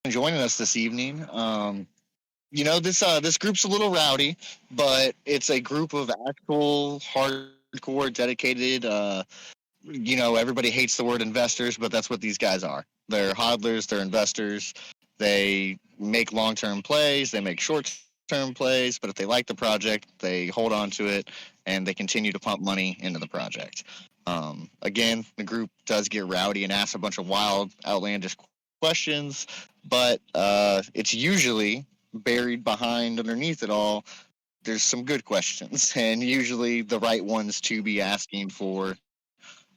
joining us this evening. This group's a little rowdy, but it's a group of actual hardcore, dedicated. Everybody hates the word investors, but that's what these guys are. They're hodlers. They're investors. They make long-term plays. They make short-term plays. But if they like the project, they hold on to it and they continue to pump money into the project. Again, the group does get rowdy and asks a bunch of wild, outlandish questions, but it's usually buried behind underneath it all. There's some good questions, and usually the right ones to be asking for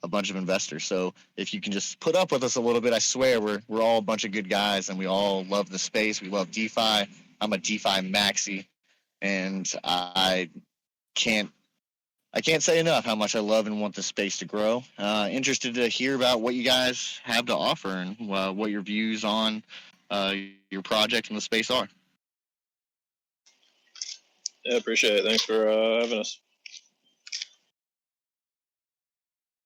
a bunch of investors. So if you can just put up with us a little bit, I swear we're all a bunch of good guys, and we all love the space. We love DeFi. I'm a DeFi maxi, and can't I can't say enough how much I love and want the space to grow. Interested to hear about what you guys have to offer and what your views on your project and the space are. Yeah, appreciate it. Thanks for having us.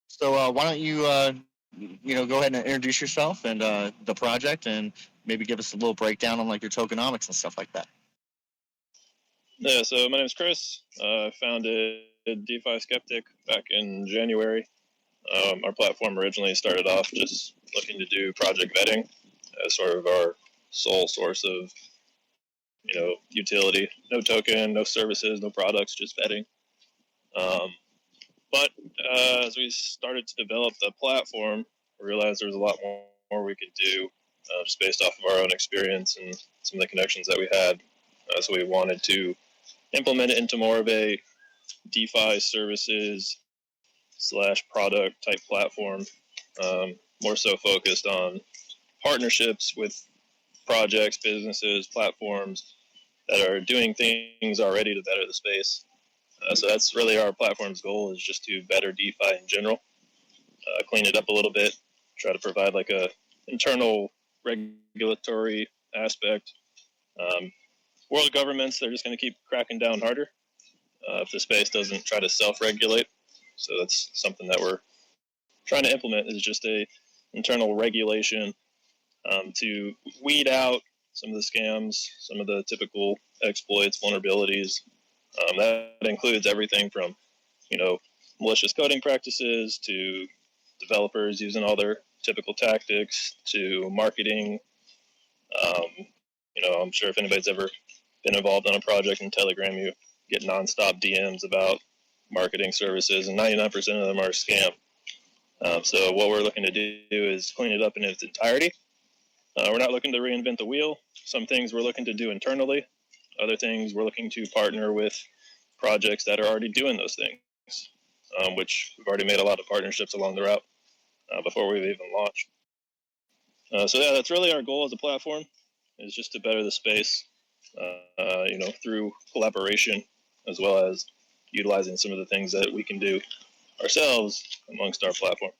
So why don't you go ahead and introduce yourself and the project, and maybe give us a little breakdown on like your tokenomics and stuff like that. Yeah, so my name is Chris. I founded DeFi Skeptic back in January. Our platform originally started off just looking to do project vetting as sort of our sole source of, utility. No token, no services, no products, just vetting. But as we started to develop the platform, we realized there was a lot more we could do just based off of our own experience and some of the connections that we had. So we wanted to implement it into more of a DeFi services / product type platform, more so focused on partnerships with projects, businesses, platforms that are doing things already to better the space. So that's really our platform's goal, is just to better DeFi in general, clean it up a little bit, try to provide like a internal regulatory aspect. World governments, they're just going to keep cracking down harder if the space doesn't try to self-regulate. So that's something that we're trying to implement, is just a internal regulation to weed out some of the scams, some of the typical exploits, vulnerabilities. That includes everything from, malicious coding practices to developers using all their typical tactics to marketing. I'm sure if anybody's ever been involved on a project in Telegram, you get nonstop DMs about marketing services, and 99% of them are scam. So what we're looking to do is clean it up in its entirety. We're not looking to reinvent the wheel. Some things we're looking to do internally. Other things we're looking to partner with projects that are already doing those things, which we've already made a lot of partnerships along the route before we've even launched. So yeah, that's really our goal as a platform, is just to better the space, through collaboration, as well as utilizing some of the things that we can do ourselves amongst our platform.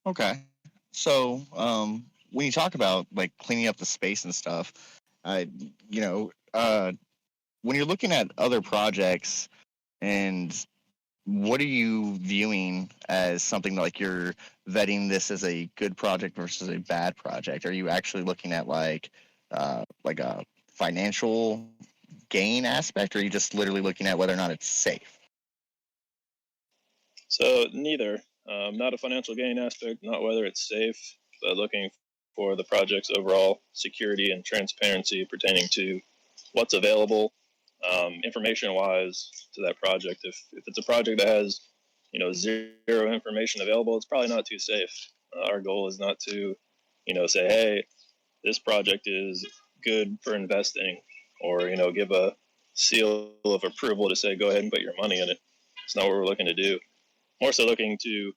Okay. So when you talk about like cleaning up the space and stuff, when you're looking at other projects, and what are you viewing as something like you're vetting this as a good project versus a bad project? Are you actually looking at like a financial gain aspect, or are you just literally looking at whether or not it's safe? So neither. Not a financial gain aspect, not whether it's safe, but looking for the project's overall security and transparency pertaining to what's available information-wise to that project. If it's a project that has zero information available, it's probably not too safe. Our goal is not to say, hey, this project is good for investing, or give a seal of approval to say go ahead and put your money in it. It's not what we're looking to do. More so looking to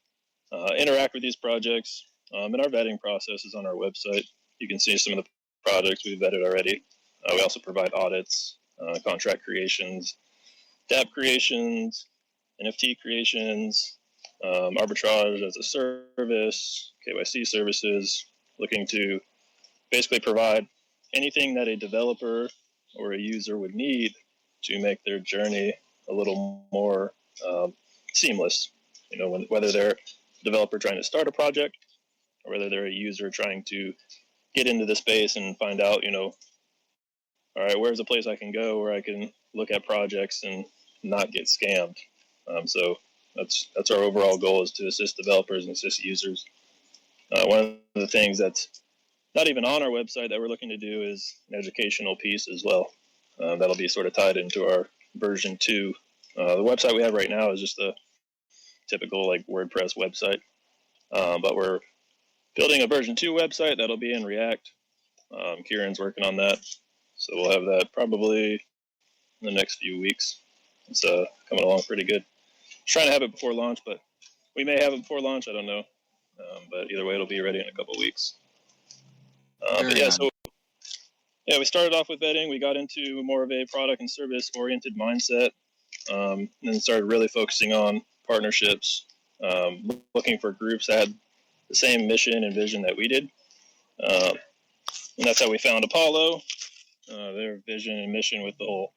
interact with these projects. And our vetting process is on our website. You can see some of the projects we've vetted already. We also provide audits, contract creations, dApp creations, NFT creations, arbitrage as a service, KYC services, looking to basically provide anything that a developer or a user would need to make their journey a little more seamless. Whether they're a developer trying to start a project, or whether they're a user trying to get into the space and find out, all right, where's a place I can go where I can look at projects and not get scammed. So that's our overall goal, is to assist developers and assist users. One of the things that's not even on our website that we're looking to do is an educational piece as well. That'll be sort of tied into our version 2. The website we have right now is just a typical like WordPress website, but we're building a version 2 website that'll be in React. Kieran's working on that, so we'll have that probably in the next few weeks. It's coming along pretty good. Trying to have it before launch, but we may have it before launch. I don't know, but either way, it'll be ready in a couple of weeks. But yeah, so yeah, we started off with vetting. We got into more of a product and service oriented mindset, and then started really focusing on partnerships, looking for groups that had the same mission and vision that we did. And that's how we found Apollo, their vision and mission with the whole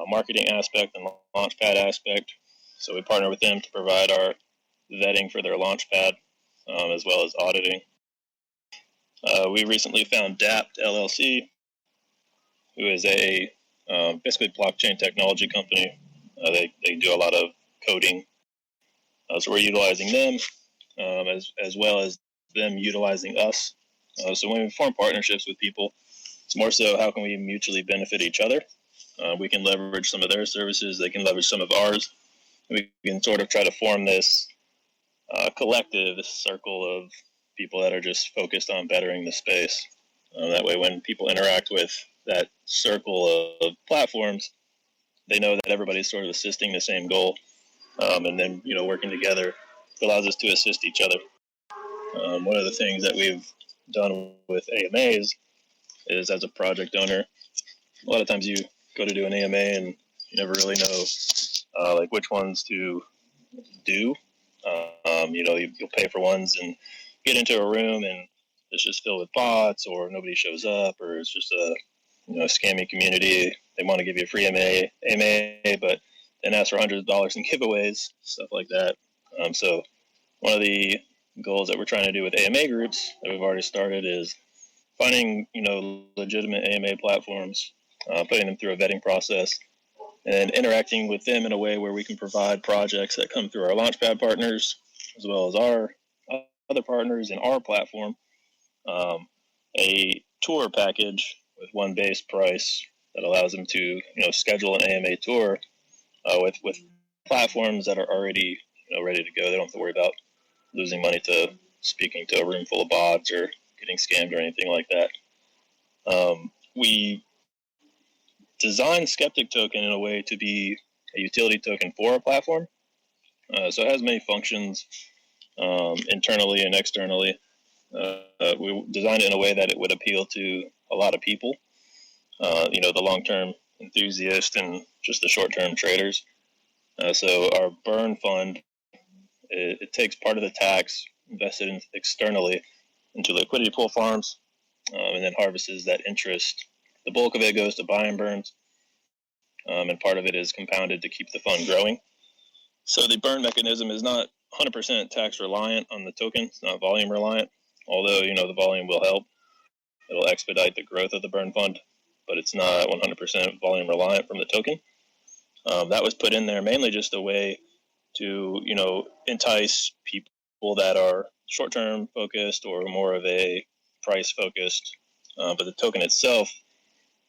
marketing aspect and launchpad aspect. So we partner with them to provide our vetting for their launchpad, as well as auditing. We recently found DAPT LLC, who is a basically blockchain technology company. They do a lot of coding. So we're utilizing them, as well as them utilizing us. So when we form partnerships with people, it's more so how can we mutually benefit each other. We can leverage some of their services, they can leverage some of ours. We can sort of try to form this collective, this circle of people that are just focused on bettering the space. That way when people interact with that circle of platforms, they know that everybody's sort of assisting the same goal. And then, working together allows us to assist each other. One of the things that we've done with AMAs is, as a project owner, a lot of times you go to do an AMA and you never really know like which ones to do. You'll pay for ones and get into a room and it's just filled with bots, or nobody shows up, or it's just a scammy community. They want to give you a free AMA, but then ask for hundreds of dollars in giveaways, stuff like that. So one of the goals that we're trying to do with AMA groups that we've already started is finding legitimate AMA platforms, putting them through a vetting process, and interacting with them in a way where we can provide projects that come through our Launchpad partners, as well as our other partners in our platform, a tour package with one base price that allows them to schedule an AMA tour with platforms that are already ready to go. They don't have to worry about losing money to speaking to a room full of bots or getting scammed or anything like that. We designed Skeptic Token in a way to be a utility token for our platform. So it has many functions internally and externally. We designed it in a way that it would appeal to a lot of people, the long-term enthusiast and just the short-term traders. So our burn fund, it takes part of the tax invested externally into liquidity pool farms, and then harvests that interest. The bulk of it goes to buy and burns, and part of it is compounded to keep the fund growing. So the burn mechanism is not 100% tax reliant on the token. It's not volume reliant, although the volume will help. It'll expedite the growth of the burn fund, but it's not 100% volume reliant from the token. That was put in there mainly just a way to entice people that are short-term focused or more of a price focused. But the token itself,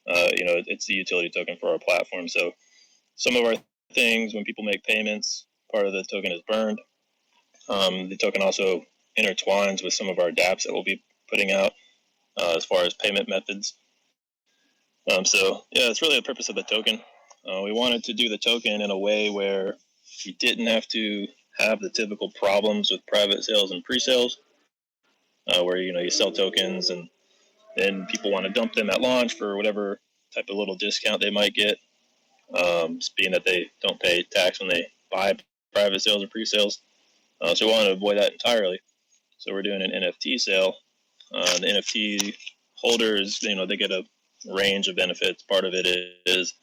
it's the utility token for our platform. So some of our things, when people make payments, part of the token is burned. The token also intertwines with some of our dApps that we'll be putting out as far as payment methods. So yeah, it's really the purpose of the token. We wanted to do the token in a way where you didn't have to have the typical problems with private sales and pre-sales, where you sell tokens and then people want to dump them at launch for whatever type of little discount they might get, being that they don't pay tax when they buy private sales or pre-sales. So we want to avoid that entirely. So we're doing an NFT sale. The NFT holders, they get a range of benefits. Part of it is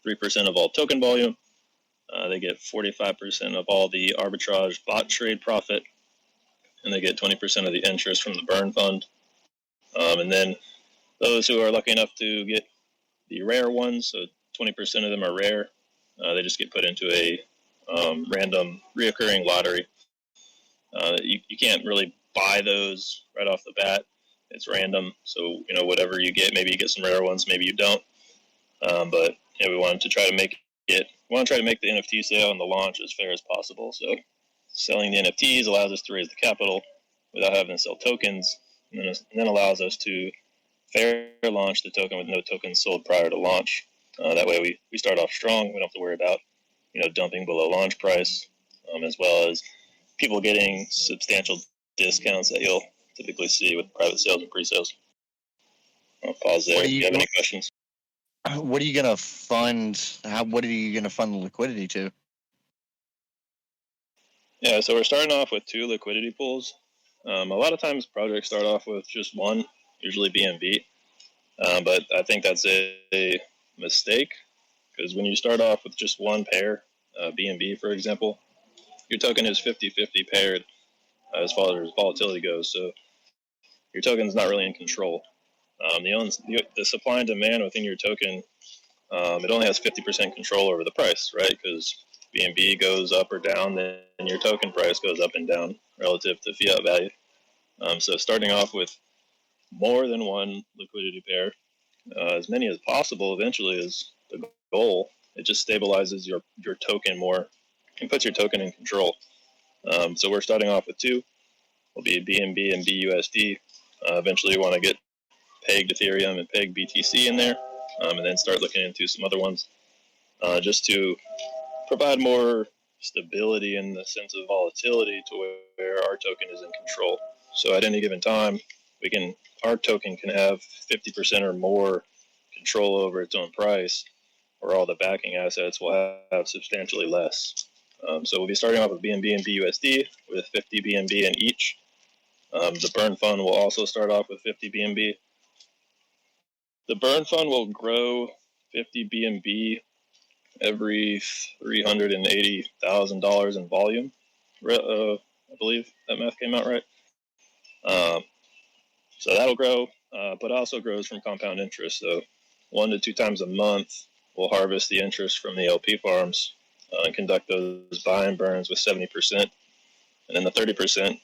3% of all token volume. They get 45% of all the arbitrage bot trade profit. and they get 20% of the interest from the burn fund. And then those who are lucky enough to get the rare ones, so 20% of them are rare, they just get put into a random reoccurring lottery. You can't really buy those right off the bat. It's random, so whatever you get, maybe you get some rare ones, maybe you don't. But we wanted to try to make the NFT sale and the launch as fair as possible. So selling the NFTs allows us to raise the capital without having to sell tokens, and then allows us to fair launch the token with no tokens sold prior to launch. That way we start off strong. We don't have to worry about dumping below launch price, as well as people getting substantial discounts that you'll typically see with private sales and pre-sales. I'll pause there. Do you have any questions? What are you going to fund? What are you going to fund the liquidity to? Yeah, so we're starting off with 2 liquidity pools. A lot of times projects start off with just one, usually BNB. But I think that's a mistake, because when you start off with just one pair, BNB, for example, your token is 50-50 paired as far as volatility goes. So your token is not really in control. The supply and demand within your token, it only has 50% control over the price, right? Because BNB goes up or down, then your token price goes up and down relative to fiat value. So starting off with more than one liquidity pair, as many as possible eventually is the goal. It just stabilizes your token more and puts your token in control. So we're starting off with 2. Will be BNB and BUSD. Eventually we want to get pegged Ethereum and pegged BTC in there, and then start looking into some other ones, just to provide more stability in the sense of volatility to where our token is in control. So at any given time, our token can have 50% or more control over its own price, or all the backing assets will have substantially less. So we'll be starting off with BNB and BUSD with 50 BNB in each. The burn fund will also start off with 50 BNB. The burn fund will grow 50 BNB every $380,000 in volume. I believe that math came out right. So that'll grow, but also grows from compound interest. So 1 to 2 times a month, we'll harvest the interest from the LP farms and conduct those buy and burns with 70%. And then the 30%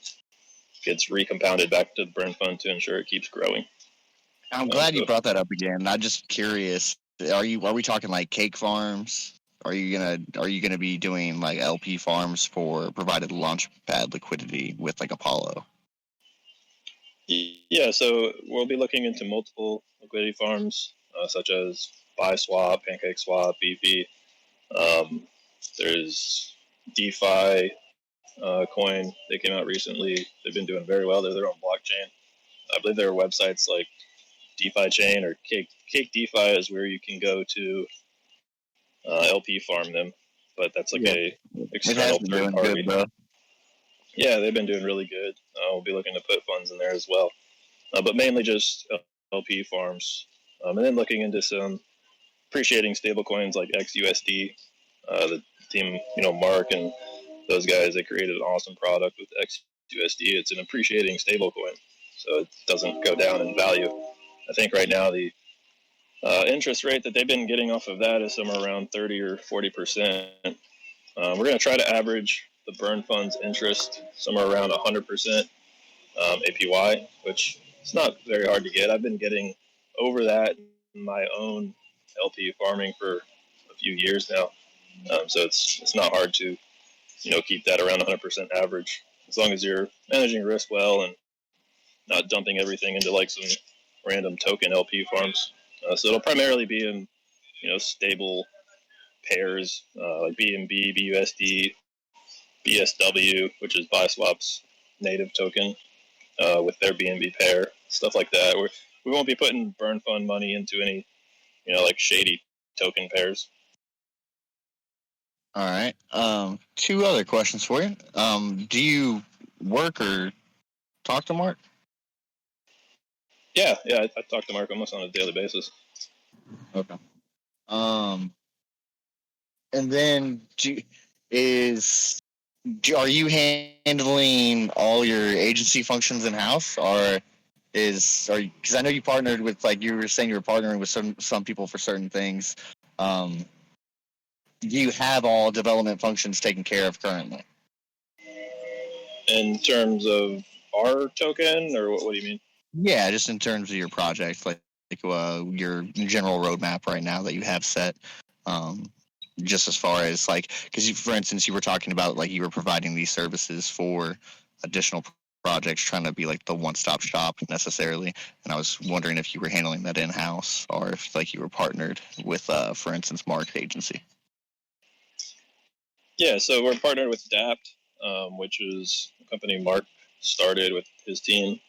gets recompounded back to the burn fund to ensure it keeps growing. I'm glad you brought that up again. I'm just curious. Are we talking like cake farms? Are you gonna be doing like LP farms for provided launchpad liquidity with like Apollo? Yeah, so we'll be looking into multiple liquidity farms, such as BuySwap, PancakeSwap, Beefy. There's DeFi coin. They came out recently. They've been doing very well. They're their own blockchain. I believe there are websites like DeFi Chain or Cake DeFi is where you can go to LP farm them, but that's like a external third party. Good, yeah, they've been doing really good. We'll be looking to put funds in there as well, but mainly just LP farms, and then looking into some appreciating stable coins like XUSD. The team, Mark and those guys, they created an awesome product with XUSD. It's an appreciating stable coin, so it doesn't go down in value. I think right now the interest rate that they've been getting off of that is somewhere around 30 or 40%. We're going to try to average the burn fund's interest somewhere around 100% APY, which is not very hard to get. I've been getting over that in my own LP farming for a few years now, so it's not hard to keep that around 100% average, as long as you're managing risk well and not dumping everything into like some random token LP farms. So it'll primarily be in stable pairs like BNB, BUSD, BSW, which is BuySwap's native token, with their BNB pair, stuff like that. We won't be putting burn fund money into any like shady token pairs. All right. 2 other questions for you. Do you work or talk to Mark? Yeah, I talk to Mark almost on a daily basis. Okay. And then is Are you handling all your agency functions in house, or because I know you partnered with, like you were saying, you were partnering with some people for certain things. Um, do you have all development functions taken care of currently? In terms of our token, or what do you mean? Yeah, just in terms of your project, your general roadmap right now that you have set. Um, just as far as like, because for instance, you were talking about like you were providing these services for additional projects, trying to be like the one-stop shop necessarily. And I was wondering if you were handling that in house or if like you were partnered with, for instance, Mark's agency. Yeah, so we're partnered with DAPT, which is a company Mark started with his team.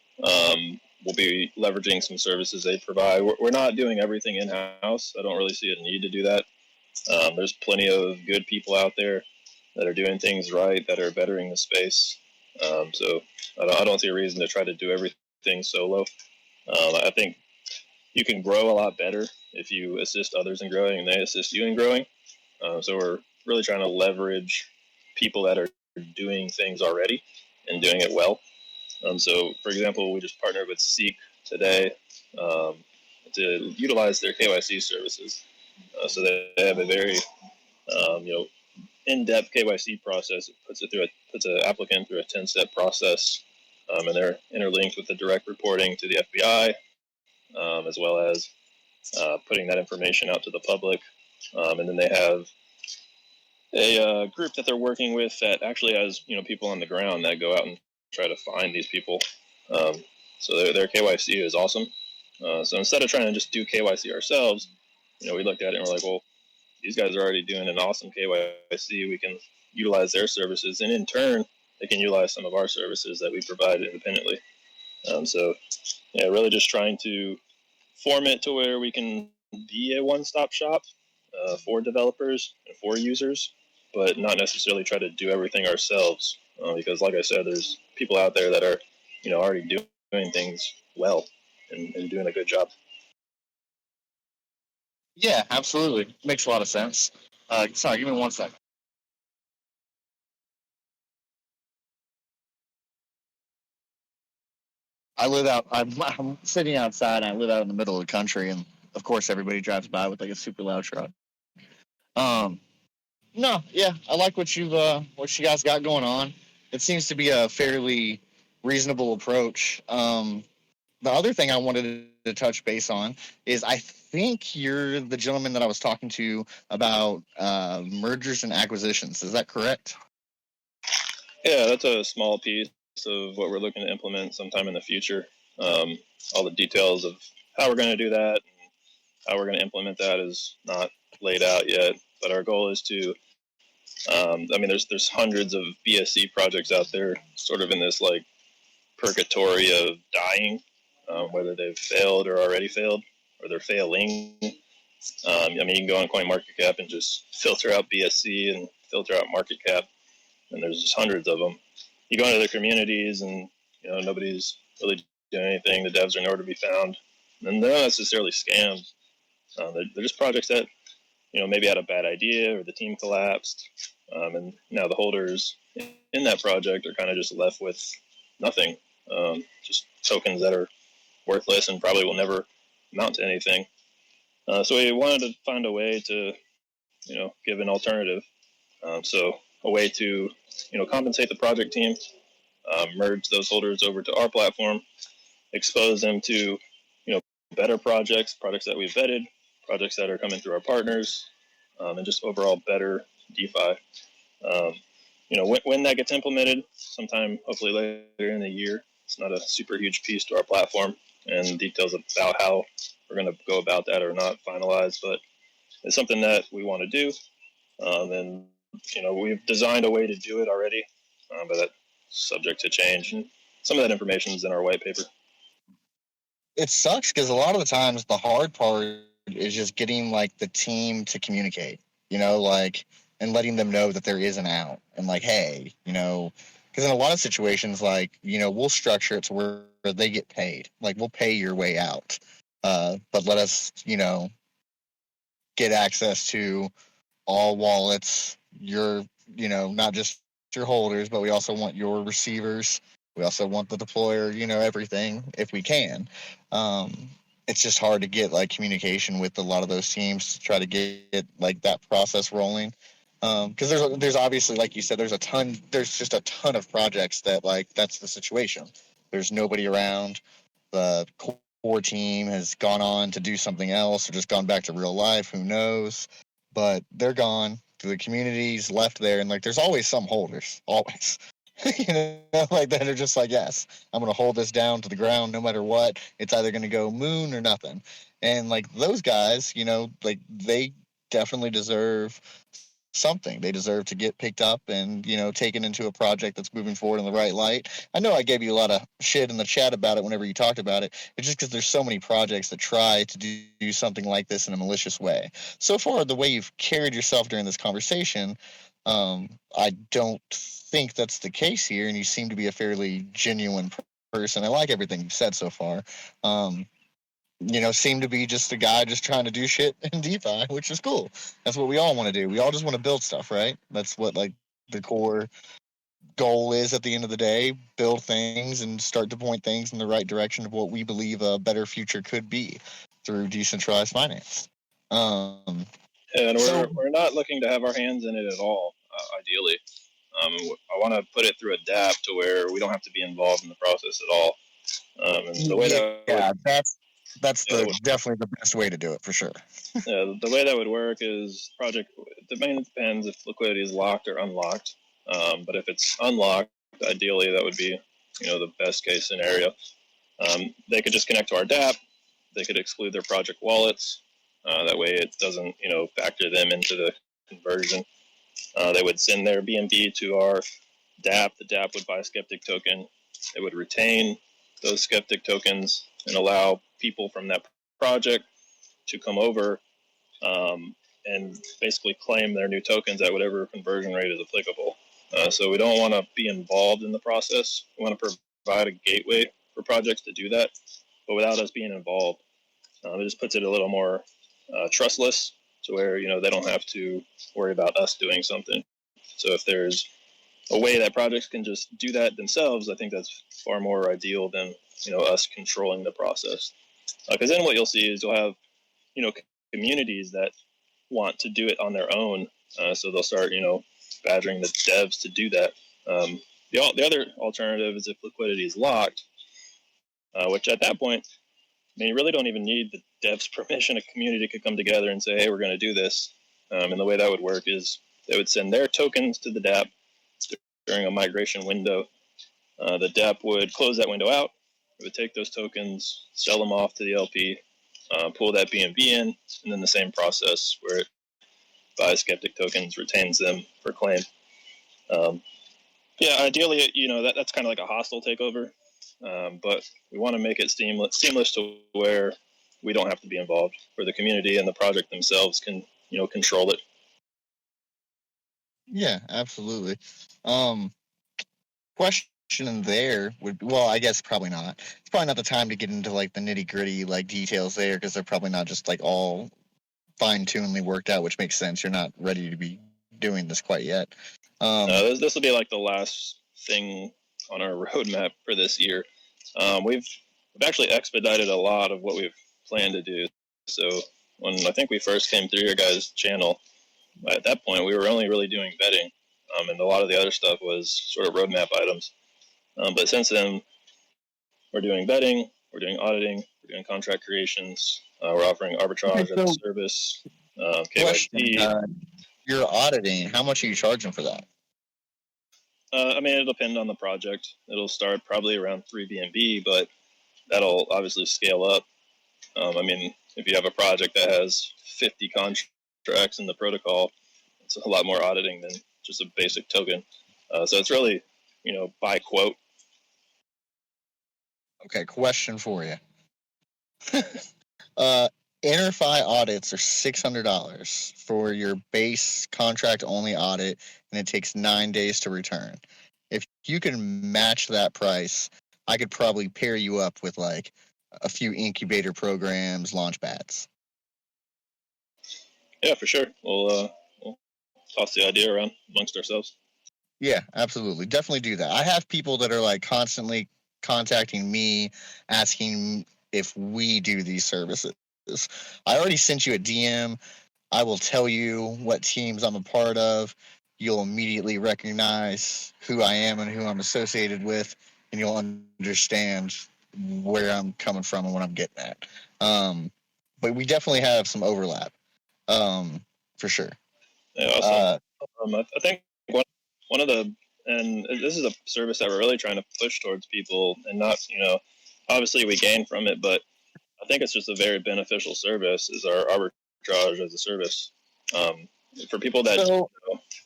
We'll be leveraging some services they provide. We're not doing everything in house. I don't really see a need to do that. There's plenty of good people out there that are doing things right, that are bettering the space. So I don't see a reason to try to do everything solo. I think you can grow a lot better if you assist others in growing and they assist you in growing. So we're really trying to leverage people that are doing things already and doing it well. So, for example, we just partnered with Seek today um, to utilize their KYC services. So they have a very in-depth KYC process. It puts an applicant through a 10-step process, and they're interlinked with the direct reporting to the FBI, as well as putting that information out to the public. And then they have a group that they're working with that actually has people on the ground that go out and try to find these people. Um, so their KYC is awesome. So instead of trying to just do KYC ourselves, we looked at it and we're like, well, these guys are already doing an awesome KYC. We can utilize their services, and in turn, they can utilize some of our services that we provide independently. So, yeah, really just trying to form it to where we can be a one-stop shop for developers and for users, but not necessarily try to do everything ourselves. Because, like I said, there's people out there that are, already doing things well and doing a good job. Yeah, absolutely. Makes a lot of sense. Sorry, give me 1 second. I'm sitting outside. And I live out in the middle of the country, and of course, everybody drives by with like a super loud truck. Um, no, yeah, I like what you guys got going on. It seems to be a fairly reasonable approach. The other thing I wanted to touch base on is I think you're the gentleman that I was talking to about mergers and acquisitions. Is that correct? Yeah, that's a small piece of what we're looking to implement sometime in the future. All the details of how we're going to do that and how we're going to implement that is not laid out yet. But our goal is to, there's hundreds of BSC projects out there, sort of in this like purgatory of dying, whether they've failed or already failed, or they're failing. You can go on CoinMarketCap and just filter out BSC and filter out market cap, and there's just hundreds of them. You go into their communities, and nobody's really doing anything. The devs are nowhere to be found, and they're not necessarily scams. They're just projects that maybe had a bad idea or the team collapsed, and now the holders in that project are kind of just left with nothing, just tokens that are worthless and probably will never amount to anything. So we wanted to find a way to give an alternative. So a way to compensate the project team, merge those holders over to our platform, expose them to better projects that we've vetted, projects that are coming through our partners, and just overall better DeFi. When that gets implemented, sometime hopefully later in the year, it's not a super huge piece to our platform, and details about how we're going to go about that are not finalized, but it's something that we want to do. And we've designed a way to do it already, but that's subject to change. And some of that information is in our white paper. It sucks because a lot of the times the hard part is just getting like the team to communicate, like, and letting them know that there is an out and like, hey, because in a lot of situations, like, we'll structure it to where they get paid. Like, we'll pay your way out, but let us, get access to all wallets. Not just your holders, but we also want your receivers. We also want the deployer, everything if we can. It's just hard to get like communication with a lot of those teams to try to get like that process rolling. Because there's obviously, like you said, there's just a ton of projects that like that's the situation. There's nobody around. The core team has gone on to do something else or just gone back to real life. Who knows? But they're gone. The community's left there, and like there's always some holders, always. Like that are just like, yes, I'm gonna hold this down to the ground no matter what. It's either gonna go moon or nothing. And like those guys, like they definitely deserve something. They deserve to get picked up and, taken into a project that's moving forward in the right light. I know I gave you a lot of shit in the chat about it whenever you talked about it. It's just because there's so many projects that try to do something like this in a malicious way. So far, the way you've carried yourself during this conversation, I don't think that's the case here, and you seem to be a fairly genuine person. I like everything you've said so far. Seem to be just a guy just trying to do shit in DeFi, which is cool. That's what we all want to do. We all just want to build stuff, right? That's what like the core goal is at the end of the day: build things and start to point things in the right direction of what we believe a better future could be through decentralized finance. And So we're not looking to have our hands in it at all, ideally. I want to put it through a DApp to where we don't have to be involved in the process at all. And the way that's definitely the best way to do it for sure. the way that would work is project. The main depends if liquidity is locked or unlocked. But if it's unlocked, ideally that would be the best case scenario. They could just connect to our DApp. They could exclude their project wallets. That way it doesn't factor them into the conversion. They would send their BNB to our DApp. The DApp would buy a Skeptic token. It would retain those Skeptic tokens and allow people from that project to come over and basically claim their new tokens at whatever conversion rate is applicable. So we don't want to be involved in the process. We want to provide a gateway for projects to do that, but without us being involved. It just puts it a little more trustless to where they don't have to worry about us doing something. So if there's a way that projects can just do that themselves, I think that's far more ideal than us controlling the process. Because then what you'll see is you'll have communities that want to do it on their own, so they'll start badgering the devs to do that. The other alternative is if liquidity is locked, which at that point, you really don't even need the devs' permission. A community could come together and say, hey, we're going to do this. And the way that would work is they would send their tokens to the DApp during a migration window. The DApp would close that window out. It would take those tokens, sell them off to the LP, pull that BNB in, and then the same process where it buys Skeptic tokens, retains them for claim. Ideally, that's kind of like a hostile takeover. But we want to make it seamless to where we don't have to be involved, where the community and the project themselves can, control it. Yeah, absolutely. Question there would, well, I guess probably not. It's probably not the time to get into like the nitty gritty like details there because they're probably not just like all fine tunedly worked out, which makes sense. You're not ready to be doing this quite yet. This will be like the last thing on our roadmap for this year. We've actually expedited a lot of what we've planned to do. So when I think we first came through your guys' channel, at that point we were only really doing vetting, and a lot of the other stuff was sort of roadmap items. But since then, we're doing vetting, we're doing auditing, we're doing contract creations, we're offering arbitrage as a service, KYC. You're auditing. How much are you charging for that? It'll depend on the project. It'll start probably around 3 BNB, but that'll obviously scale up. If you have a project that has 50 contracts in the protocol, it's a lot more auditing than just a basic token. So it's really, by quote. Okay, question for you. InterFi audits are $600 for your base contract only audit, and it takes 9 days to return. If you can match that price, I could probably pair you up with like a few incubator programs, launch pads. Yeah, for sure. We'll toss the idea around amongst ourselves. Yeah, absolutely. Definitely do that. I have people that are like constantly contacting me asking if we do these services. I already sent you a DM. I will tell you what teams I'm a part of. You'll immediately recognize who I am and who I'm associated with, and you'll understand where I'm coming from and what I'm getting at. Um, but we definitely have some overlap, for sure. Yeah, awesome. Uh, I think one of the, and this is a service that we're really trying to push towards people, and not, obviously we gain from it, but I think it's just a very beneficial service, is our arbitrage as a service. Um, for people that, so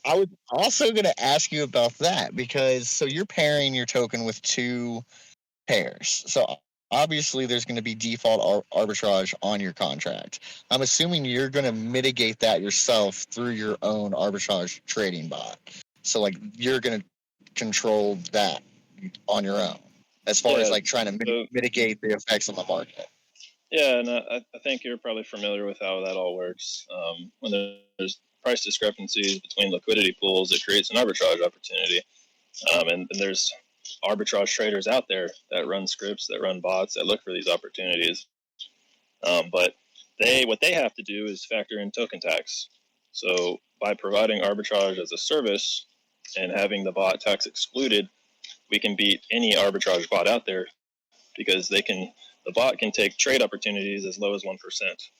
I was also going to ask you about that because so you're pairing your token with two pairs. So obviously there's going to be default arbitrage on your contract. I'm assuming you're going to mitigate that yourself through your own arbitrage trading bot. So like you're going to control that on your own as far as yeah, like trying to so, mitigate the effects on the market. yeah, and I think you're probably familiar with how that all works. When there's price discrepancies between liquidity pools, it creates an arbitrage opportunity. And there's arbitrage traders out there that run scripts, that run bots, that look for these opportunities. But what they have to do is factor in token tax. So by providing arbitrage as a service and having the bot tax excluded, we can beat any arbitrage bot out there, because the bot can take trade opportunities as low as 1%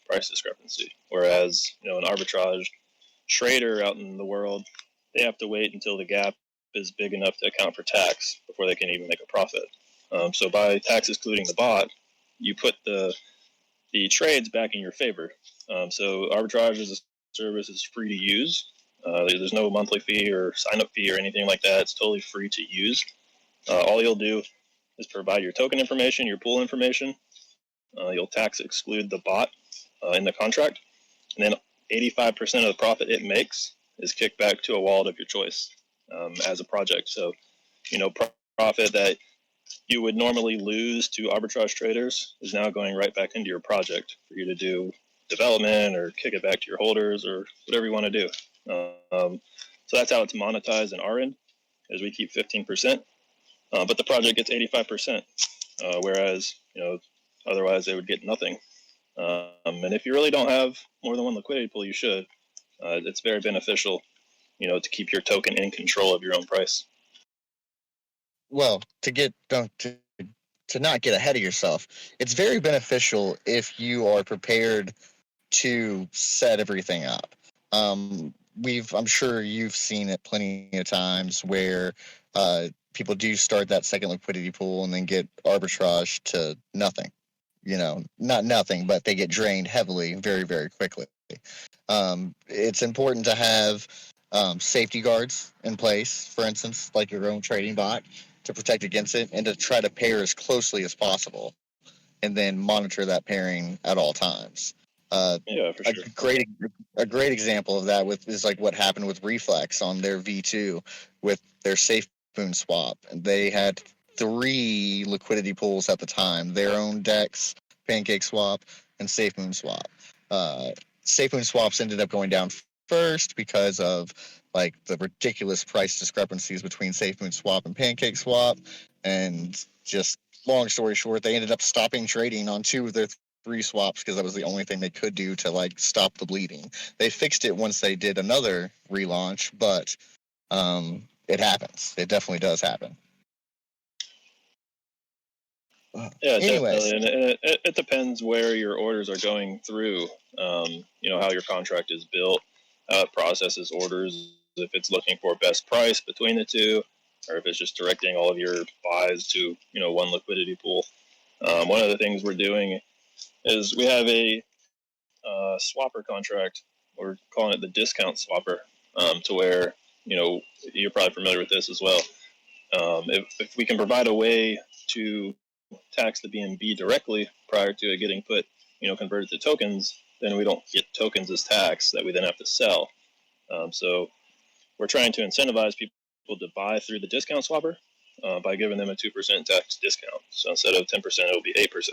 price discrepancy, whereas an arbitrage trader out in the world, they have to wait until the gap is big enough to account for tax before they can even make a profit. So by tax excluding the bot, you put the trades back in your favor. So arbitrage as a service is free to use. There's no monthly fee or sign up fee or anything like that. It's totally free to use. All you'll do is provide your token information, your pool information. You'll tax exclude the bot in the contract, and then 85% of the profit it makes is kicked back to a wallet of your choice as a project. So, profit that you would normally lose to arbitrage traders is now going right back into your project for you to do development or kick it back to your holders or whatever you want to do. So that's how it's monetized in our end, is we keep 15%, but the project gets 85%, whereas otherwise they would get nothing. And if you really don't have more than one liquidity pool, you should. It's very beneficial, to keep your token in control of your own price. Well, to not get ahead of yourself, it's very beneficial if you are prepared to set everything up. I'm sure you've seen it plenty of times where people do start that second liquidity pool and then get arbitrage to nothing. Not nothing, but they get drained heavily very, very quickly. It's important to have safety guards in place, for instance, like your own trading bot, to protect against it and to try to pair as closely as possible and then monitor that pairing at all times. Yeah, for A sure. great example of that is like what happened with Reflex on their V2 with their Safe Moon swap. And they had three liquidity pools at the time: their own DEX, Pancake Swap, and Safe Moon swap. Safe Moon swaps ended up going down first because of like the ridiculous price discrepancies between Safe Moon swap and Pancake swap, and just long story short, they ended up stopping trading on two of their three swaps because that was the only thing they could do to like stop the bleeding. They fixed it once they did another relaunch, but it happens. It definitely does happen. Yeah, Anyways, definitely, and it depends where your orders are going through. How your contract is built, how it processes orders, if it's looking for best price between the two, or if it's just directing all of your buys to one liquidity pool. One of the things we're doing is we have a swapper contract. We're calling it the discount swapper, to where you're probably familiar with this as well. If we can provide a way to tax the BNB directly prior to it getting converted to tokens, then we don't get tokens as tax that we then have to sell. So we're trying to incentivize people to buy through the discount swapper by giving them a 2% tax discount. So instead of 10%, it'll be 8%.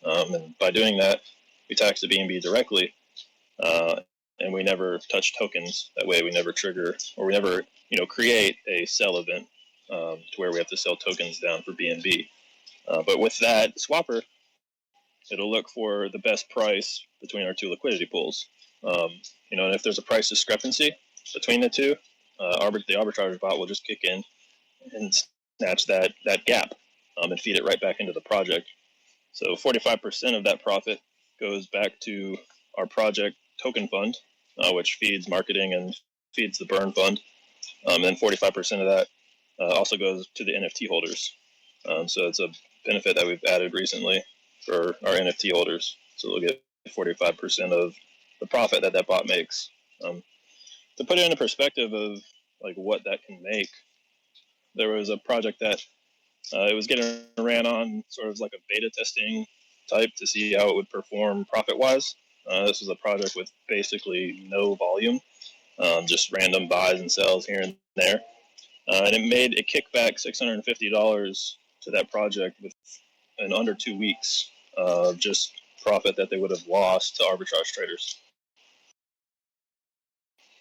And by doing that, we tax the BNB directly. and we never touch tokens. That way we never trigger, or we never, create a sell event to where we have to sell tokens down for BNB. But with that swapper, it'll look for the best price between our two liquidity pools. And if there's a price discrepancy between the two, the arbitrage bot will just kick in and snatch that gap and feed it right back into the project. So 45% of that profit goes back to our project token fund, which feeds marketing and feeds the burn fund. And 45% of that also goes to the NFT holders. So it's a benefit that we've added recently for our NFT holders. So they'll get 45% of the profit that bot makes. To put it into perspective of like what that can make, there was a project that it was getting ran on sort of like a beta testing type to see how it would perform profit-wise. This was a project with basically no volume, just random buys and sells here and there. And it kicked back $650 to that project in under 2 weeks of just profit that they would have lost to arbitrage traders.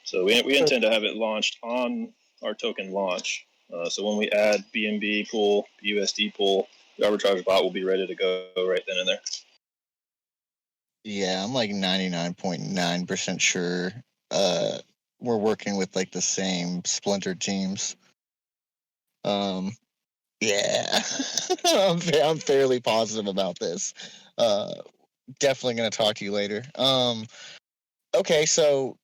So we intend to have it launched on our token launch. So when we add BNB pool, USD pool, the arbitrage bot will be ready to go right then and there. Yeah, I'm like 99.9% sure we're working with like the same splinter teams. Yeah, I'm fairly positive about this. Definitely going to talk to you later. Okay, so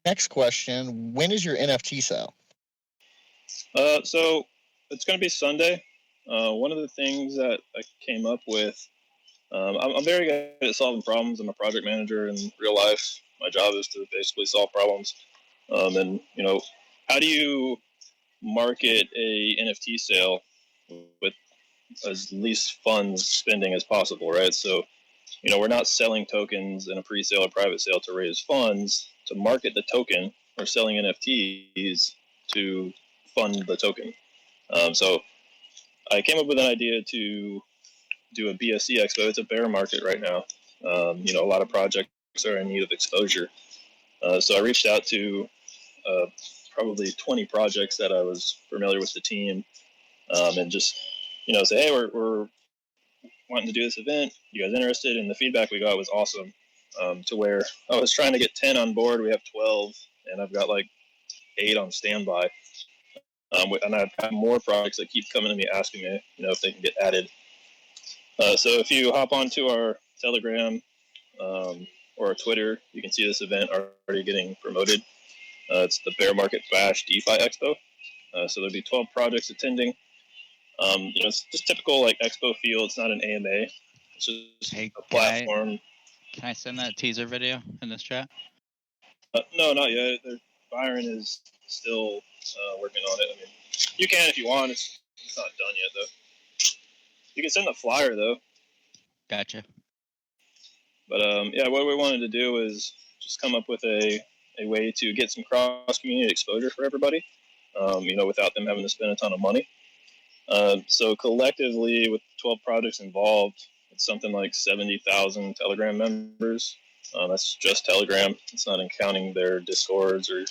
next question: when is your NFT sale? So it's going to be Sunday. One of the things that I came up with, I'm very good at solving problems. I'm a project manager in real life. My job is to basically solve problems. And how do you market a NFT sale with as least funds spending as possible, right? So, we're not selling tokens in a pre-sale or private sale to raise funds to market the token. We're selling NFTs to fund the token. So I came up with an idea to do a BSC Expo. It's a bear market right now. A lot of projects are in need of exposure. So I reached out to probably 20 projects that I was familiar with the team, and just say, hey, we're wanting to do this event. You guys interested? And the feedback we got was awesome. To where I was trying to get 10 on board, we have 12, and I've got like 8 on standby. And I've had more projects that keep coming to me asking me, if they can get added. So if you hop onto our Telegram or our Twitter, you can see this event already getting promoted. It's the Bear Market Bash DeFi Expo. So there'll be 12 projects attending. It's just typical like expo feel. It's not an AMA. It's just a platform. Can I send that teaser video in this chat? No, not yet. Byron is still working on it. I mean, you can if you want. It's not done yet, though. You can send the flyer, though. Gotcha. But, what we wanted to do is just come up with a way to get some cross-community exposure for everybody, without them having to spend a ton of money. So collectively, with 12 projects involved, it's something like 70,000 Telegram members. That's just Telegram. It's not counting their Discords or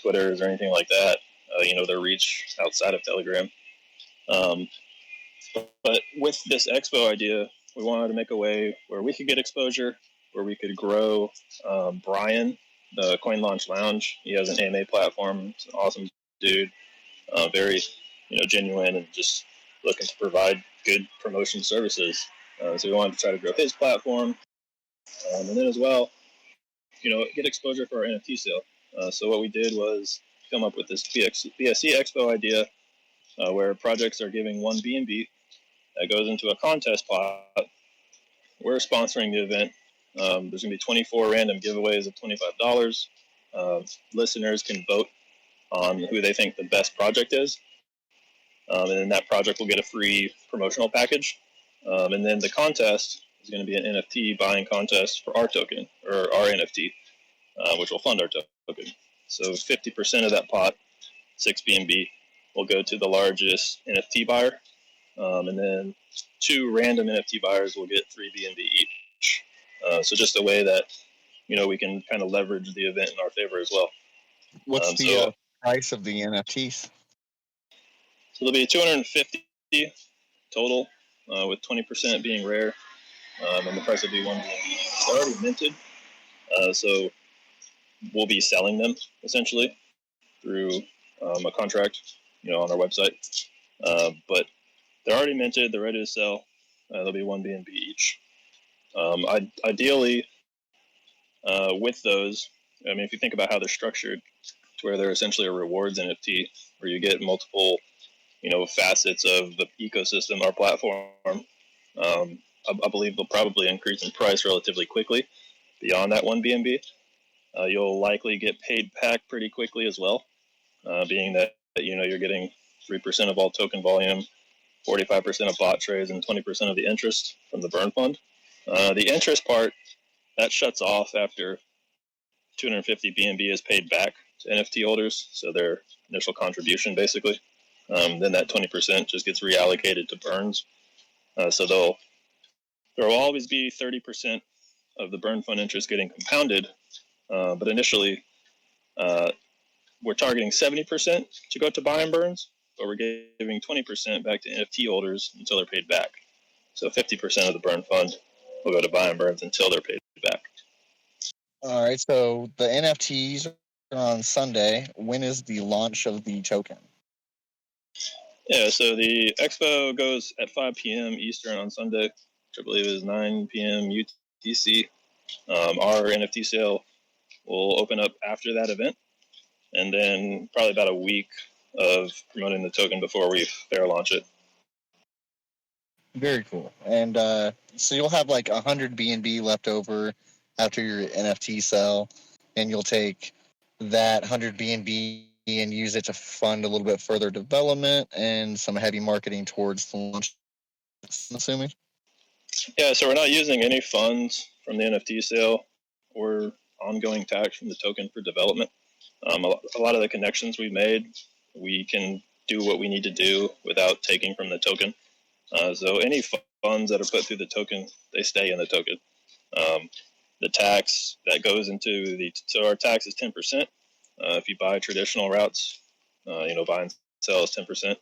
Twitters or anything like that. Their reach outside of Telegram. But with this expo idea, we wanted to make a way where we could get exposure, where we could grow. Brian, the Coin Launch Lounge, he has an AMA platform. He's an awesome dude, very genuine, and just looking to provide good promotion services. So we wanted to try to grow his platform, and then as well, get exposure for our NFT sale. So what we did was come up with this BSC Expo idea, where projects are giving one BNB that goes into a contest pot. We're sponsoring the event. There's going to be 24 random giveaways of $25. Listeners can vote on who they think the best project is. And then that project will get a free promotional package. And then the contest is going to be an NFT buying contest for our token, or our NFT, which will fund our token. So 50% of that pot, 6 BNB, will go to the largest NFT buyer. And then 2 random NFT buyers will get 3 BNB each. So just a way that we can kind of leverage the event in our favor as well. What's the price of the NFTs? So there'll be 250 total, with 20% being rare, and the price will be 1 BNB. They're already minted, so we'll be selling them essentially through a contract, on our website. But they're already minted, they're ready to sell. They'll be 1 BNB each. Ideally, with those, if you think about how they're structured, to where they're essentially a rewards NFT, where you get multiple, facets of the ecosystem, our platform. I believe they'll probably increase in price relatively quickly beyond that 1 BNB. You'll likely get paid back pretty quickly as well, being that you're getting 3% of all token volume, 45% of bot trades, and 20% of the interest from the burn fund. The interest part, that shuts off after 250 BNB is paid back to NFT holders, so their initial contribution basically. Then that 20% just gets reallocated to burns. So there will always be 30% of the burn fund interest getting compounded, but initially we're targeting 70% to go to buy and burns, but we're giving 20% back to NFT holders until they're paid back. So 50% of the burn fund will go to buy and burns until they're paid back. All right, so the NFTs are on Sunday. When is the launch of the token? Yeah, so the expo goes at 5 p.m. Eastern on Sunday, which I believe is 9 p.m. UTC. Our NFT sale will open up after that event, and then probably about a week of promoting the token before we fair launch it. Very cool. And so you'll have like 100 BNB left over after your NFT sell, and you'll take that 100 BNB and use it to fund a little bit further development and some heavy marketing towards the launch, I'm assuming? Yeah, so we're not using any funds from the NFT sale or ongoing tax from the token for development. A lot of the connections we've made, we can do what we need to do without taking from the token. So any funds that are put through the token, they stay in the token. The tax that goes into so our tax is 10%. If you buy traditional routes, buy and sell is 10%.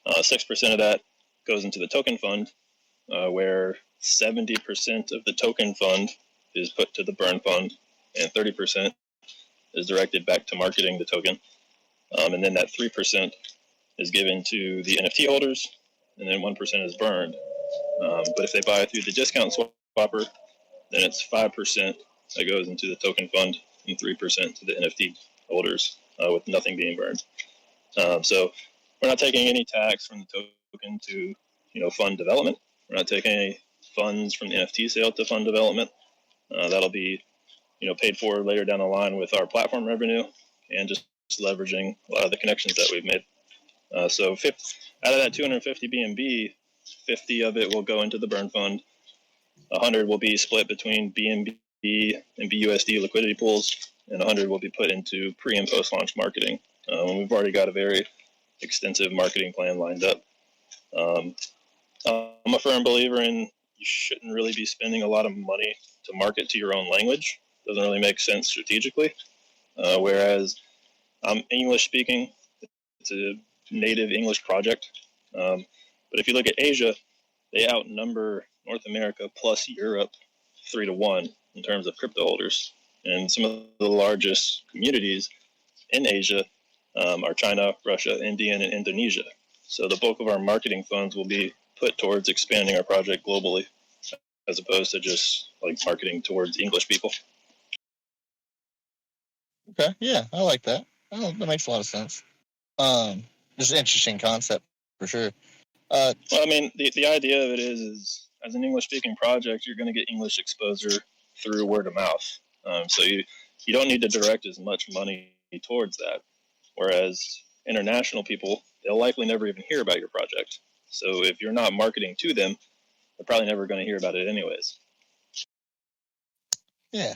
6% of that goes into the token fund, where 70% of the token fund is put to the burn fund, and 30% is directed back to marketing the token. And then that 3% is given to the NFT holders, and then 1% is burned. But if they buy through the discount swapper, then it's 5% that goes into the token fund and 3% to the NFT holders, with nothing being burned. So we're not taking any tax from the token to fund development. We're not taking any funds from the NFT sale to fund development. That'll be paid for later down the line with our platform revenue and just leveraging a lot of the connections that we've made. So out of that 250 BNB, 50 of it will go into the burn fund. 100 will be split between BNB and BUSD liquidity pools, and 100 will be put into pre and post launch marketing. We've already got a very extensive marketing plan lined up. I'm a firm believer in you shouldn't really be spending a lot of money to market to your own language. It doesn't really make sense strategically. Whereas I'm English speaking, it's a native English project. But if you look at Asia, they outnumber North America plus Europe 3-1 in terms of crypto holders. And some of the largest communities in Asia are China, Russia, India, and Indonesia. So the bulk of our marketing funds will be put towards expanding our project globally, as opposed to just like marketing towards English people. Okay, yeah, I like that. Oh, that makes a lot of sense. Just an interesting concept for sure. Well, the idea of it is as an English-speaking project, you're going to get English exposure through word of mouth. So you don't need to direct as much money towards that. Whereas international people, they'll likely never even hear about your project. So if you're not marketing to them, they're probably never going to hear about it anyways. Yeah.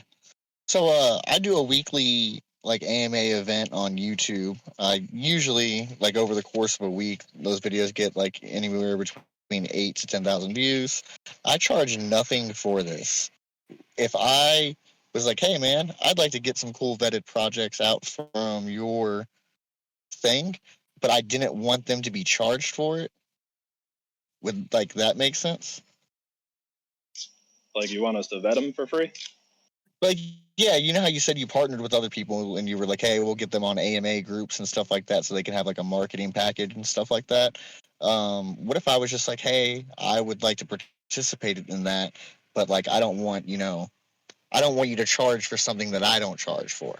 So I do a weekly AMA event on YouTube. I usually over the course of a week, those videos get anywhere between 8,000 to 10,000 views. I charge nothing for this. If I was like, hey man, I'd like to get some cool vetted projects out from your thing, but I didn't want them to be charged for it. Would like that make sense? Like, you want us to vet them for free? Like, yeah, you know how you said you partnered with other people and you were like, hey, we'll get them on AMA groups and stuff like that so they can have like a marketing package and stuff like that. What if I was just like, hey, I would like to participate in that, but like I don't want I don't want you to charge for something that I don't charge for.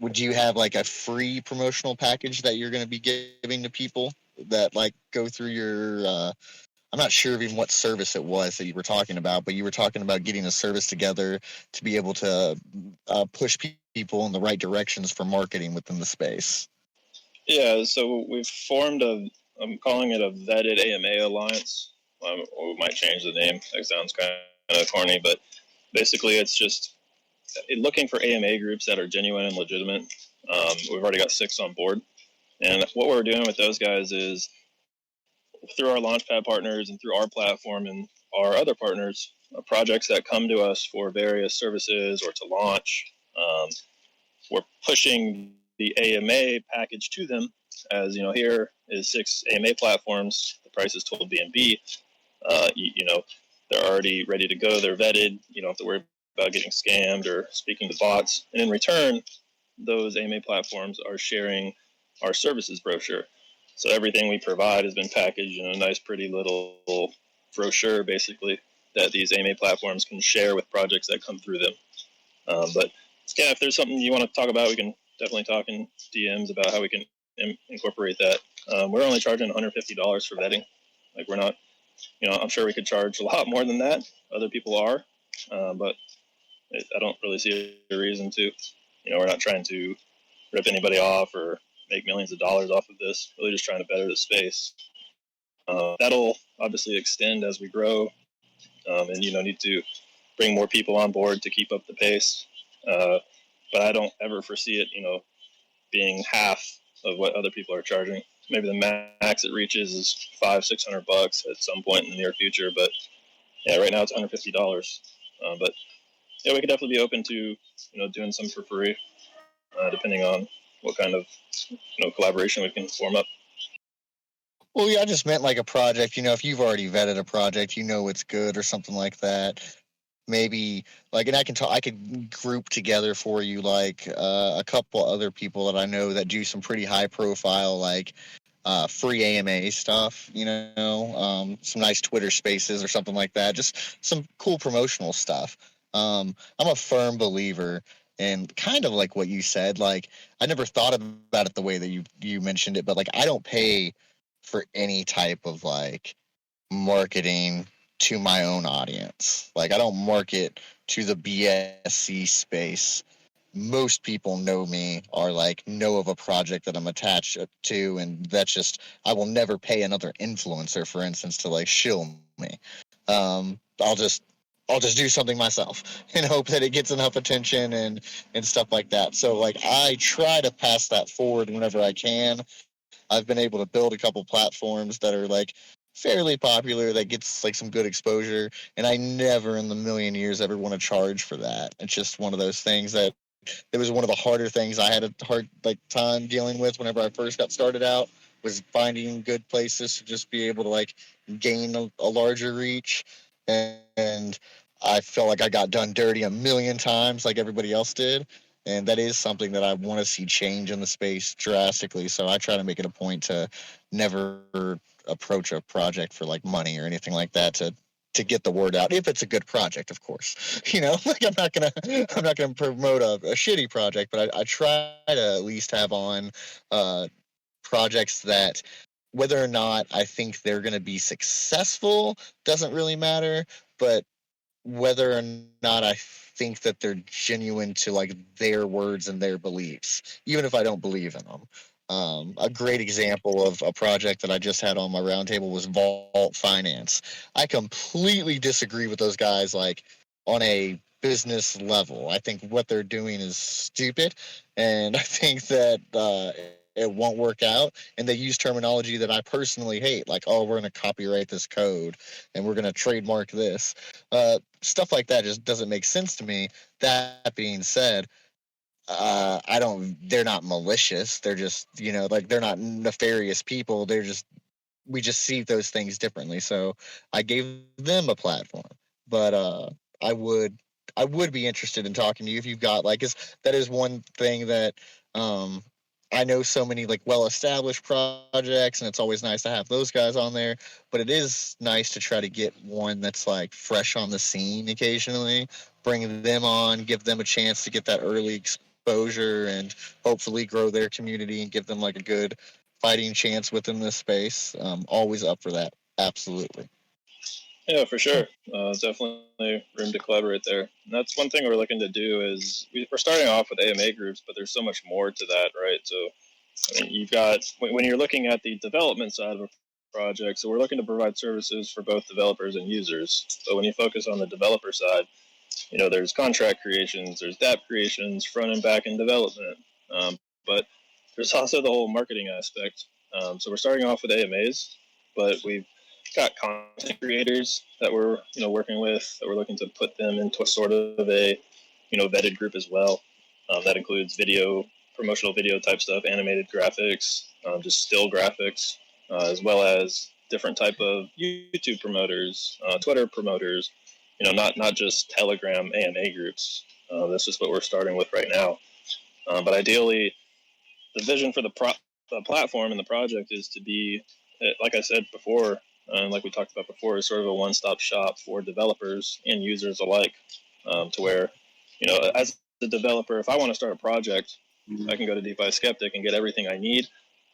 Would you have like a free promotional package that you're going to be giving to people that like go through your I'm not sure even what service it was that you were talking about, but you were talking about getting a service together to be able to push people in the right directions for marketing within the space. Yeah, so we've formed I'm calling it a vetted AMA alliance. We might change the name. That sounds kind of corny, but basically it's just looking for AMA groups that are genuine and legitimate. We've already got 6 on board. And what we're doing with those guys is through our Launchpad partners and through our platform and our other partners, projects that come to us for various services or to launch, we're pushing the AMA package to them as, here is 6 AMA platforms. The price is told B&B. They're already ready to go. They're vetted. You don't have to worry about getting scammed or speaking to bots. And in return, those AMA platforms are sharing our services brochure. So everything we provide has been packaged in a nice, pretty little brochure, basically, that these AMA platforms can share with projects that come through them. But yeah, if there's something you want to talk about, we can definitely talk in DMs about how we can incorporate that. We're only charging $150 for vetting. Like, we're not, I'm sure we could charge a lot more than that. Other people are, but I don't really see a reason to. We're not trying to rip anybody off or make millions of dollars off of this. Really just trying to better the space. That'll obviously extend as we grow, and need to bring more people on board to keep up the pace. But I don't ever foresee it, being half of what other people are charging. Maybe the max it reaches is $500-$600 at some point in the near future. But yeah, right now it's $150. But yeah, we could definitely be open to doing some for free, depending on what kind of collaboration we can form up. Well, yeah, I just meant like a project. If you've already vetted a project, it's good or something like that. Maybe like, and I could group together for you like a couple other people that I know that do some pretty high profile like free AMA stuff. Some nice Twitter Spaces or something like that. Just some cool promotional stuff. I'm a firm believer in kind of like what you said. Like, I never thought about it the way that you mentioned it, but like I don't pay for any type of like marketing to my own audience. Like, I don't market to the BSC space. Most people know me or like know of a project that I'm attached to, and that's just, I will never pay another influencer, for instance, to like shill me. I'll just do something myself and hope that it gets enough attention and stuff like that. So like I try to pass that forward whenever I can. I've been able to build a couple platforms that are like fairly popular that gets like some good exposure, and I never in the million years ever want to charge for that. It's just one of those things that it was one of the harder things I had a hard like time dealing with whenever I first got started out, was finding good places to just be able to like gain a larger reach. And I felt like I got done dirty a million times like everybody else did. And that is something that I want to see change in the space drastically. So I try to make it a point to never approach a project for like money or anything like that to get the word out, if it's a good project, of course. Like I'm not gonna promote a shitty project, but I try to at least have on projects that, whether or not I think they're going to be successful doesn't really matter, but whether or not I think that they're genuine to like their words and their beliefs, even if I don't believe in them. A great example of a project that I just had on my roundtable was Vault Finance. I completely disagree with those guys, like on a business level. I think what they're doing is stupid, and I think that it won't work out. And they use terminology that I personally hate, like, oh, we're going to copyright this code and we're going to trademark this. stuff like that just doesn't make sense to me. That being said, I don't. They're not malicious. They're just, like, they're not nefarious people. They're just, we just see those things differently. So I gave them a platform, but I would I would be interested in talking to you if you've got, like, that is one thing that um, I know so many, like, well established projects, and it's always nice to have those guys on there. But it is nice to try to get one that's like fresh on the scene occasionally, bring them on, give them a chance to get that early exposure, and hopefully grow their community and give them like a good fighting chance within this space. Always up for that. Absolutely. Yeah, for sure. Definitely room to collaborate there. And that's one thing we're looking to do is we're starting off with AMA groups, but there's so much more to that, right? So I mean, you've got, when you're looking at the development side of a project, so we're looking to provide services for both developers and users. So when you focus on the developer side, there's contract creations, there's DApp creations, front and back end development, but there's also the whole marketing aspect. So we're starting off with AMAs, but we've got content creators that we're working with, that we're looking to put them into a sort of a vetted group as well. That includes promotional video type stuff, animated graphics, just still graphics, as well as different type of YouTube promoters, Twitter promoters. Not just Telegram AMA groups. That's just what we're starting with right now. But ideally, the vision for the platform and the project is to be, like I said before, and like we talked about before, is sort of a one-stop shop for developers and users alike. To where, as a developer, if I want to start a project, I can go to DeFi Skeptic and get everything I need,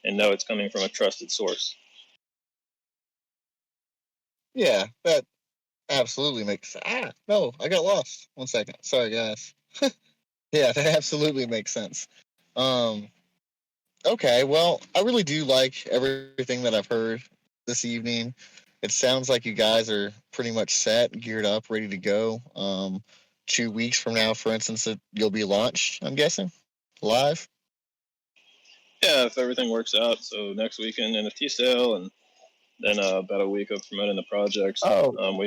and know it's coming from a trusted source. Yeah, that absolutely makes sense. No, I got lost. 1 second. Sorry, guys. Yeah, that absolutely makes sense. Okay, well, I really do like everything that I've heard this evening. It sounds like you guys are pretty much set, geared up, ready to go. 2 weeks from now, for instance, you'll be launched, I'm guessing, live. Yeah, if everything works out. So next weekend NFT sale, and then about a week of promoting the projects. Oh,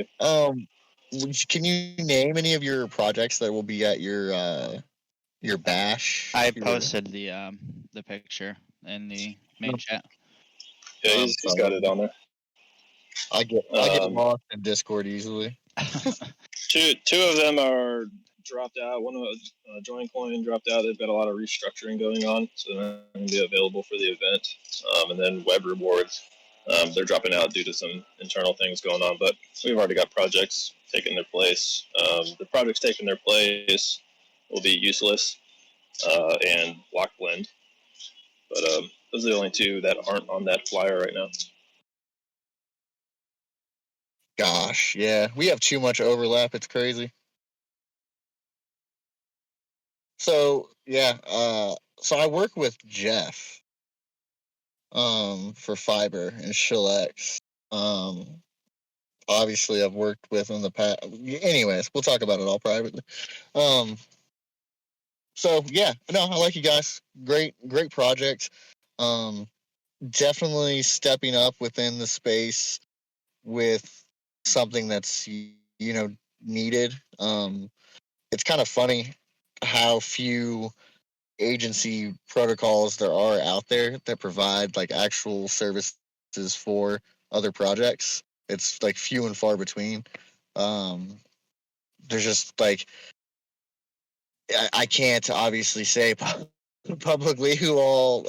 can you name any of your projects that will be at your bash? I posted the picture in the main chat. Yeah, he's got it on there. I get lost in Discord easily. Two of them are dropped out. One of Join Coin dropped out. They've got a lot of restructuring going on, so they're going to be available for the event. And then Web Rewards, they're dropping out due to some internal things going on. But we've already got projects taking their place. The projects taking their place will be Useless and Block Blend. But those are the only two that aren't on that flyer right now. Gosh, yeah, we have too much overlap. It's crazy. So yeah, so I work with Jeff, for Fiber and Shillex. Obviously I've worked with in the past. Anyways, we'll talk about it all privately. So yeah, no, I like you guys. Great project. Definitely stepping up within the space with something that's needed. It's kind of funny how few agency protocols there are out there that provide like actual services for other projects. It's like few and far between. There's just like I can't obviously say publicly who all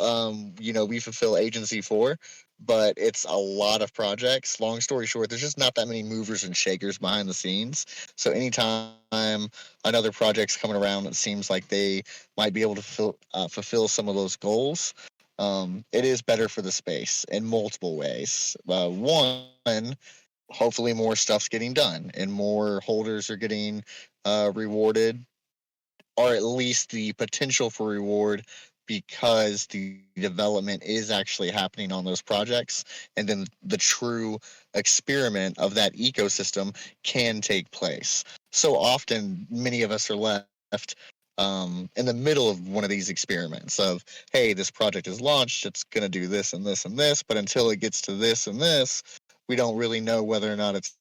we fulfill agency for, but it's a lot of projects. Long story short, there's just not that many movers and shakers behind the scenes. So anytime another project's coming around that seems like they might be able to fulfill some of those goals, it is better for the space in multiple ways. One, hopefully more stuff's getting done and more holders are getting rewarded, or at least the potential for reward, because the development is actually happening on those projects, and then the true experiment of that ecosystem can take place. So often many of us are left in the middle of one of these experiments of, hey, this project is launched, it's going to do this and this and this, but until it gets to this and this, we don't really know whether or not it's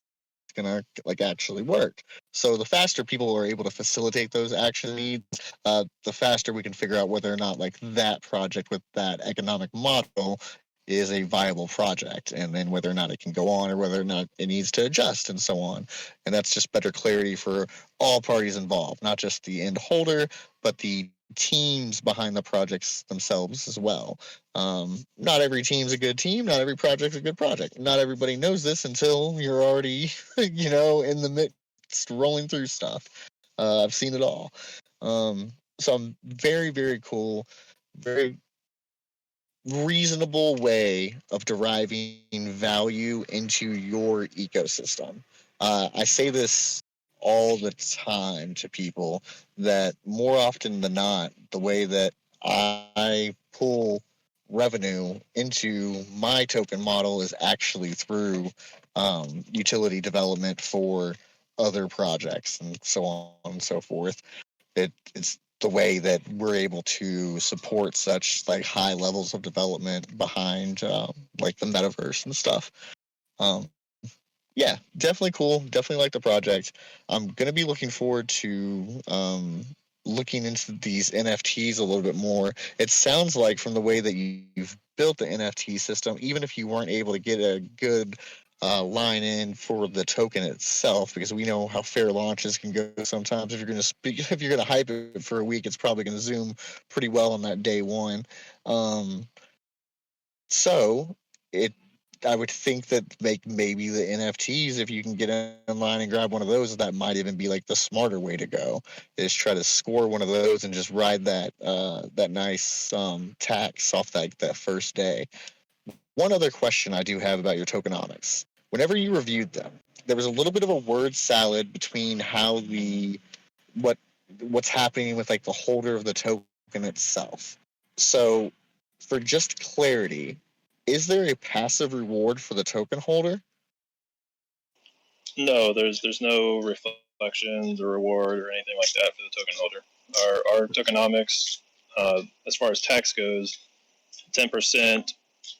gonna like actually work. So the faster people are able to facilitate those action needs, the faster we can figure out whether or not like that project with that economic model is a viable project, and then whether or not it can go on or whether or not it needs to adjust and so on. And that's just better clarity for all parties involved, not just the end holder, but the teams behind the projects themselves as well. Not every team's a good team. Not every project's a good project. Not everybody knows this until you're already, in the midst rolling through stuff. I've seen it all. So I'm very, very cool, very reasonable way of deriving value into your ecosystem. I say this all the time to people that more often than not, the way that I pull revenue into my token model is actually through utility development for other projects and so on and so forth. It's the way that we're able to support such like high levels of development behind like the metaverse and stuff. Um, yeah, definitely cool. Definitely like the project. I'm gonna be looking forward to looking into these NFTs a little bit more. It sounds like from the way that you've built the NFT system, even if you weren't able to get a good line in for the token itself, because we know how fair launches can go sometimes. If you're gonna hype it for a week, it's probably gonna zoom pretty well on that day one. Um, so it I would think that maybe the NFTs, if you can get online and grab one of those, that might even be like the smarter way to go. Is try to score one of those and just ride that nice tax off that first day. One other question I do have about your tokenomics. Whenever you reviewed them, there was a little bit of a word salad between how what what's happening with like the holder of the token itself. So, for just clarity, is there a passive reward for the token holder? No, there's no reflections or reward or anything like that for the token holder. Our tokenomics, as far as tax goes, 10%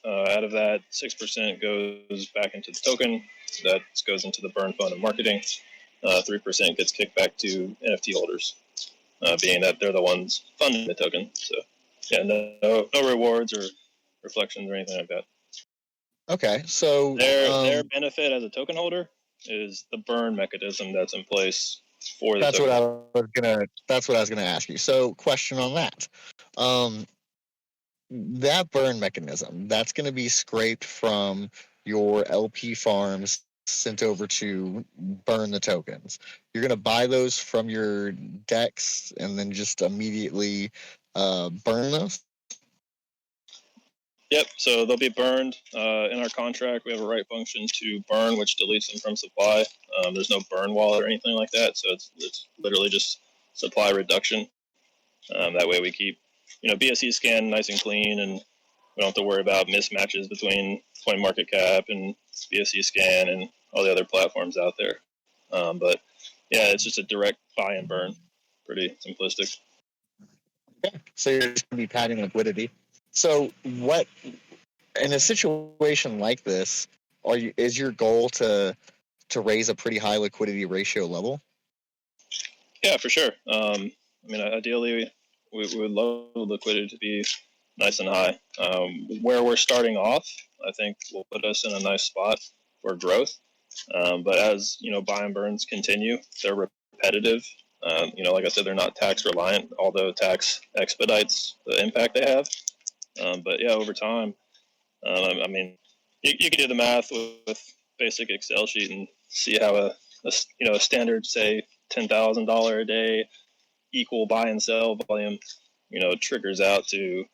out of that, 6% goes back into the token. That goes into the burn fund and marketing. 3% gets kicked back to NFT holders, being that they're the ones funding the token. So, yeah, no rewards or reflections or anything like that. Okay, so their benefit as a token holder is the burn mechanism that's in place for the that's token. That's what I was gonna ask you. So, question on that. That burn mechanism, that's going to be scraped from your LP farms sent over to burn the tokens. You're going to buy those from your decks and then just immediately burn those. Yep. So they'll be burned. In our contract, we have a right function to burn, which deletes them from supply. There's no burn wallet or anything like that. So it's literally just supply reduction. That way we keep, BSC scan nice and clean, and we don't have to worry about mismatches between CoinMarketCap and BSC scan and all the other platforms out there. But yeah, it's just a direct buy and burn. Pretty simplistic. Okay. So you're just going to be padding liquidity. So what, in a situation like this, is your goal to raise a pretty high liquidity ratio level? Yeah, for sure. Ideally, we would love liquidity to be nice and high. Where we're starting off, I think will put us in a nice spot for growth. But as buy and burns continue, they're repetitive. Like I said, they're not tax reliant, although tax expedites the impact they have. But yeah, over time, you can do the math with basic Excel sheet and see how a standard, say, $10,000 a day equal buy and sell volume, triggers out to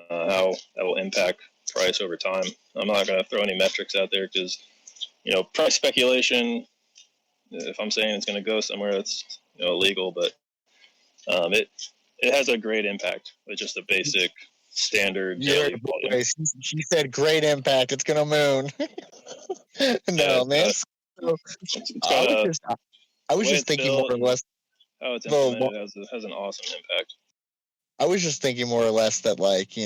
how that will impact price over time. I'm not going to throw any metrics out there because, price speculation, if I'm saying it's going to go somewhere, that's illegal, but it has a great impact with just a basic standard daily volume. She said great impact. It's going to moon. No, man. I was just thinking more or less how it's implemented has an awesome impact. I was just thinking more or less that, like,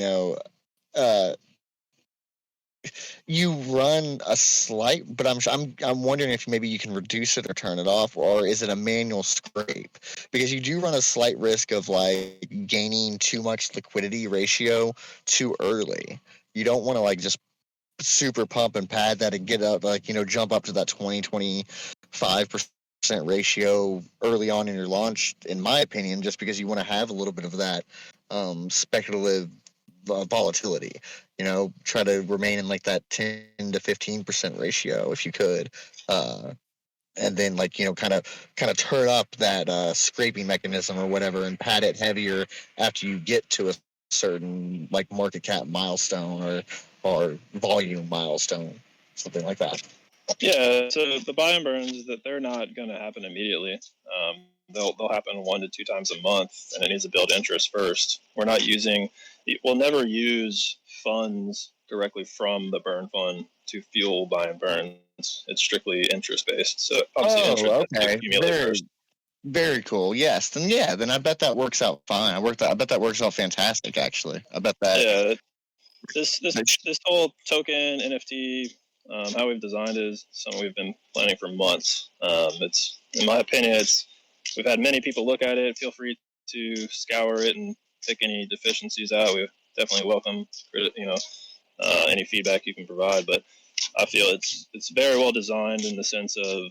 you run a slight, but I'm wondering if maybe you can reduce it or turn it off, or is it a manual scrape? Because you do run a slight risk of like gaining too much liquidity ratio too early. You don't want to like just super pump and pad that and get up like jump up to that 20-25% ratio early on in your launch, in my opinion, just because you want to have a little bit of that speculative volatility. Try to remain in like that 10 to 15% ratio if you could, and then like kind of turn up that scraping mechanism or whatever and pad it heavier after you get to a certain like market cap milestone or volume milestone, something like that. Yeah, so the buy and burns, that they're not going to happen immediately. They'll happen 1 to 2 times a month, and it needs to build interest first. We'll never use funds directly from the burn fund to fuel buy and burns. It's strictly interest based. So obviously, interest has to Okay. accumulate first. Very cool. Yes. Then I bet that works out fine. I bet that works out fantastic. Actually, I bet that. Yeah, this whole token NFT, how we've designed it is something we've been planning for months. It's, in my opinion, we've had many people look at it. Feel free to scour it and pick any deficiencies out. We definitely welcome any feedback you can provide. But I feel it's very well designed in the sense of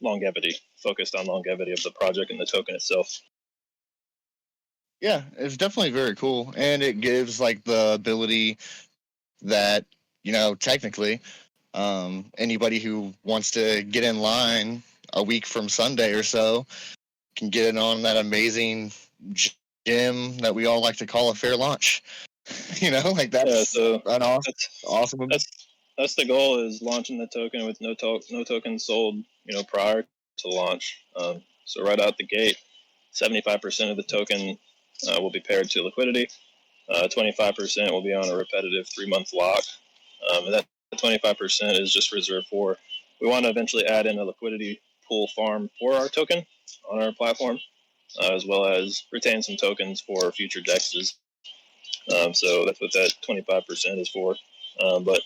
longevity, focused on longevity of the project and the token itself. Yeah, it's definitely very cool, and it gives like the ability that technically anybody who wants to get in line a week from Sunday or so can get in on that amazing gym that we all like to call a fair launch. Like that's an awesome. That's the goal, is launching the token with no tokens sold, prior to launch. So right out the gate, 75% of the token will be paired to liquidity. 25% will be on a repetitive 3-month lock. And that 25% is just reserved for, we want to eventually add in a liquidity pool farm for our token on our platform, as well as retain some tokens for future dexes. So that's what that 25% is for. But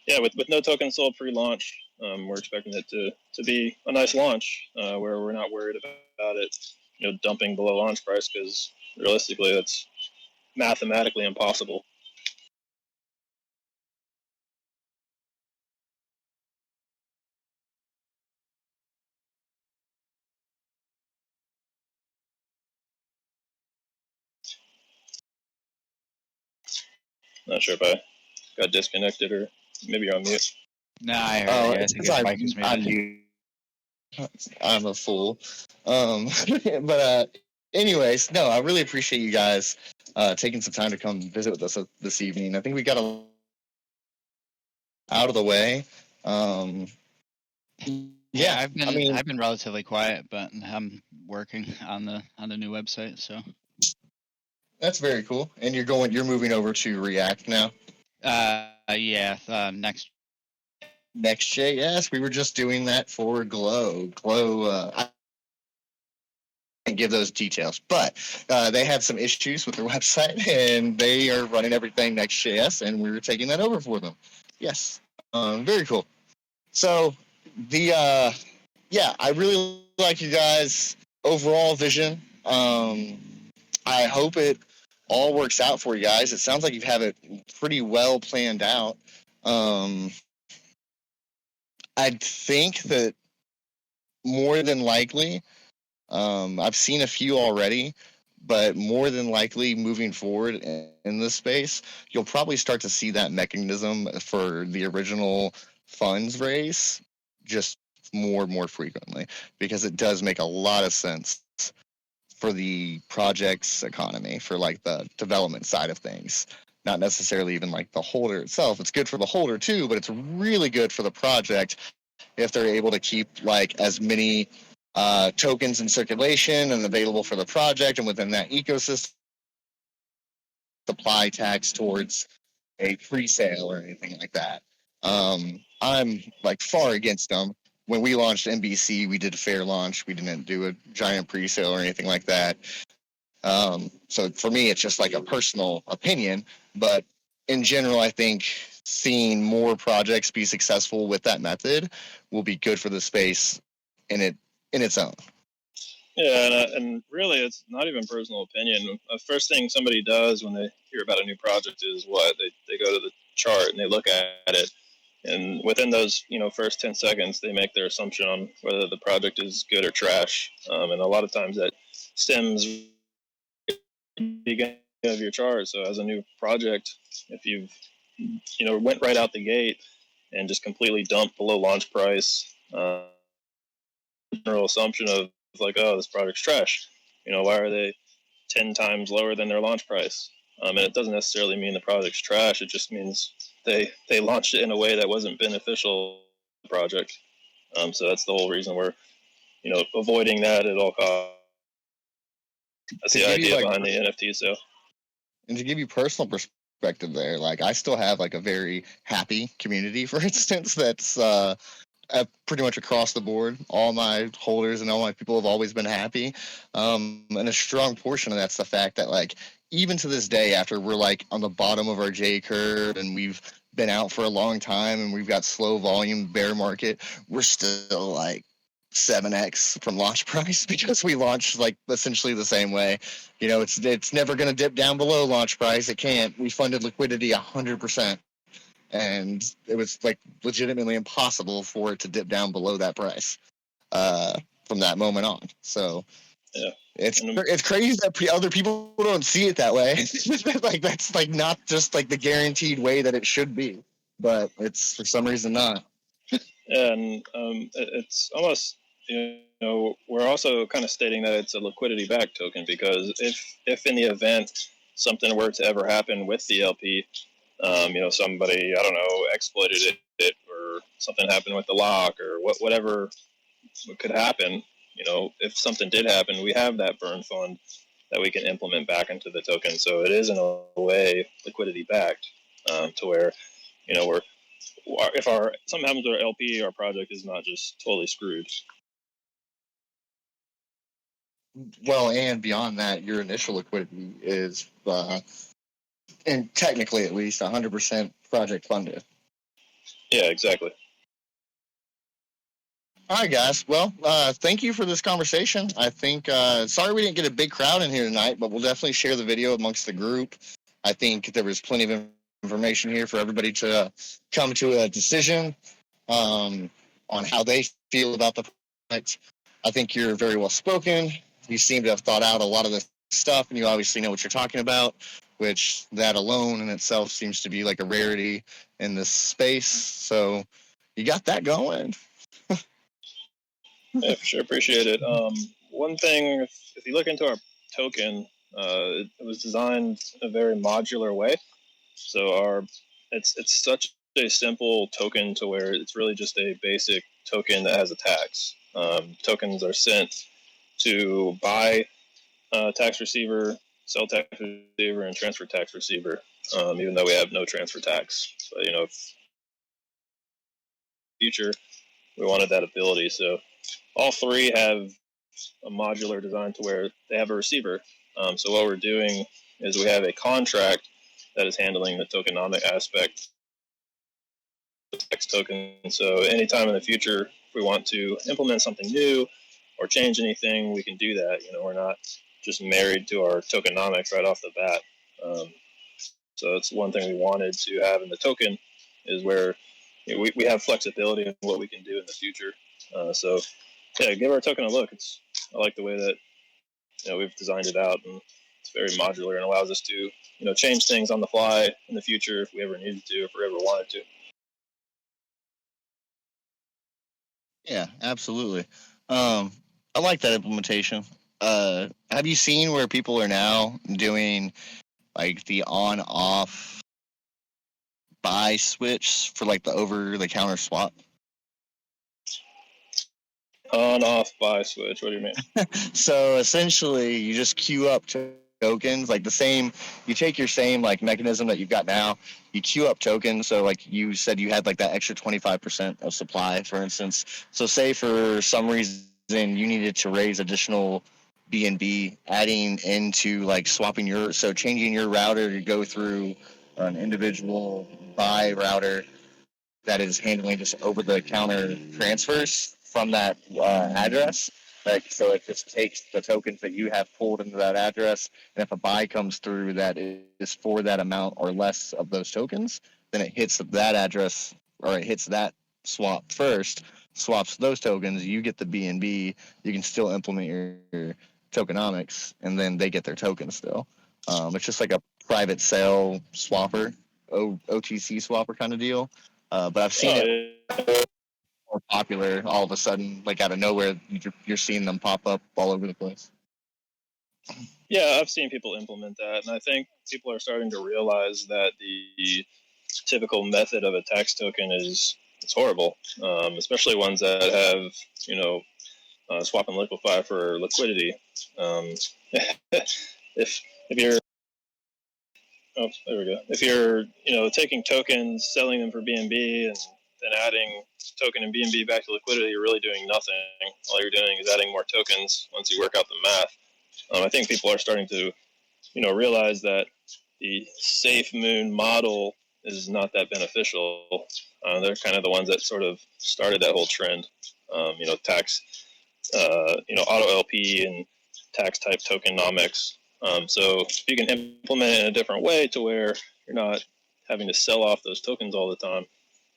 yeah, with no tokens sold pre-launch, we're expecting it to be a nice launch where we're not worried about it, dumping below launch price, because realistically, that's mathematically impossible. Not sure if I got disconnected or maybe you're on mute. No, I heard you. I think his mic is muted. I'm a fool. But anyways, no, I really appreciate you guys taking some time to come visit with us this evening. I think we got out of the way. Yeah, I've been relatively quiet, but I'm working on the new website, so that's very cool. And you're moving over to React now? Next.js. We were just doing that for Glow. I can't give those details, but they had some issues with their website, and they are running everything Next.js, and we were taking that over for them. Yes. Very cool. So I really like you guys' overall vision. I hope it all works out for you guys. It sounds like you have it pretty well planned out. I think that more than likely, I've seen a few already, but more than likely moving forward in this space, you'll probably start to see that mechanism for the original funds raise just more and more frequently, because it does make a lot of sense for the project's economy, for like the development side of things. Not necessarily even like the holder itself. It's good for the holder too, but it's really good for the project if they're able to keep like as many tokens in circulation and available for the project, and within that ecosystem, apply tax towards a pre-sale or anything like that. I'm like far against them. When we launched NBC, we did a fair launch. We didn't do a giant pre-sale or anything like that. So for me, it's just like a personal opinion. But in general, I think seeing more projects be successful with that method will be good for the space in its own. Yeah, and really, it's not even personal opinion. The first thing somebody does when they hear about a new project is what? They go to the chart and they look at it. And within those, first 10 seconds, they make their assumption on whether the project is good or trash. And a lot of times that stems beginning of your chart. So as a new project, if you've, went right out the gate and just completely dumped below launch price, general assumption of like, oh, this project's trash. Why are they 10 times lower than their launch price? And it doesn't necessarily mean the project's trash. It just means they launched it in a way that wasn't beneficial to the project. So that's the whole reason we're, avoiding that at all costs. That's the idea behind the NFT sale. And to give you personal perspective there, like I still have like a very happy community, for instance, that's pretty much across the board. All my holders and all my people have always been happy. And a strong portion of that's the fact that like even to this day, after we're like on the bottom of our J curve and we've been out for a long time and we've got slow volume bear market, we're still like 7x from launch price because we launched like essentially the same way. It's never going to dip down below launch price. It can't. We funded liquidity 100%. And it was like legitimately impossible for it to dip down below that price from that moment on. So yeah, it's crazy that other people don't see it that way. Like that's like not just like the guaranteed way that it should be, but it's for some reason not. And it's almost we're also kind of stating that it's a liquidity backed token because if in the event something were to ever happen with the LP. Somebody, I don't know, exploited it or something happened with the lock or whatever could happen. If something did happen, we have that burn fund that we can implement back into the token. So it is in a way liquidity backed to where, if something happens with our LP, our project is not just totally screwed. Well, and beyond that, your initial liquidity is and technically at least 100% project funded. Yeah, exactly. All right, guys. Well, thank you for this conversation. I think, sorry we didn't get a big crowd in here tonight, but we'll definitely share the video amongst the group. I think there was plenty of information here for everybody to come to a decision on how they feel about the product. I think you're very well spoken. You seem to have thought out a lot of this stuff, and you obviously know what you're talking about, which that alone in itself seems to be like a rarity in this space. So you got that going. Yeah, for sure. Appreciate it. One thing, if you look into our token, it was designed in a very modular way. So it's such a simple token to where it's really just a basic token that has a tax. Tokens are sent to buy tax receiver, sell tax receiver, and transfer tax receiver, even though we have no transfer tax. So, if future, we wanted that ability. So all three have a modular design to where they have a receiver. So what we're doing is we have a contract that is handling the tokenomic aspect of the tax token. So anytime in the future, if we want to implement something new or change anything, we can do that. We're not just married to our tokenomics right off the bat. So it's one thing we wanted to have in the token is where we have flexibility in what we can do in the future. So yeah, give our token a look. I like the way that we've designed it out, and it's very modular and allows us to change things on the fly in the future if we ever needed to, if we ever wanted to. Yeah, absolutely. I like that implementation. Have you seen where people are now doing like the on-off buy switch for like the over-the-counter swap? On-off buy switch. What do you mean? So essentially, you just queue up tokens like the same. You take your same like mechanism that you've got now. You queue up tokens. So like you said, you had like that extra 25% of supply, for instance. So say for some reason you needed to raise additional BNB, adding into like swapping changing your router to go through an individual buy router that is handling just over-the-counter transfers from that address. Like, so it just takes the tokens that you have pulled into that address, and if a buy comes through that is for that amount or less of those tokens, then it hits that address or it hits that swap first, swaps those tokens. You get the BNB. You can still implement your tokenomics, and then they get their tokens still. It's just like a private sale swapper, OTC swapper kind of deal. But I've seen it more popular all of a sudden, like out of nowhere. You're seeing them pop up all over the place. Yeah, I've seen people implement that, and I think people are starting to realize that the typical method of a tax token is horrible, especially ones that have, swap and liquefy for liquidity. If you're there we go. If you're taking tokens, selling them for BNB, and then adding token and BNB back to liquidity, you're really doing nothing. All you're doing is adding more tokens once you work out the math. I think people are starting to realize that the safe moon model is not that beneficial. They're kind of the ones that sort of started that whole trend. Tax, auto LP and tax type tokenomics. So if you can implement it in a different way to where you're not having to sell off those tokens all the time,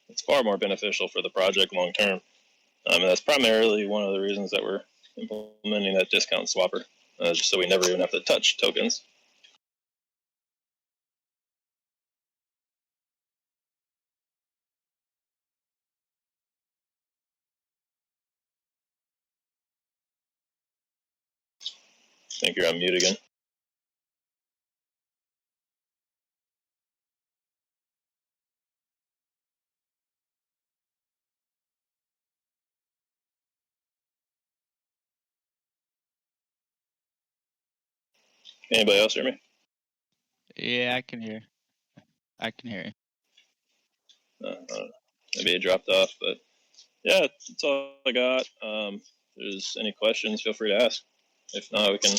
it's far more beneficial for the project long term. And that's primarily one of the reasons that we're implementing that discount swapper, just so we never even have to touch tokens. I think you're on mute again. Anybody else hear me? Yeah, I can hear. I can hear you. Maybe it dropped off, but yeah, that's all I got. If there's any questions, feel free to ask. If not, we can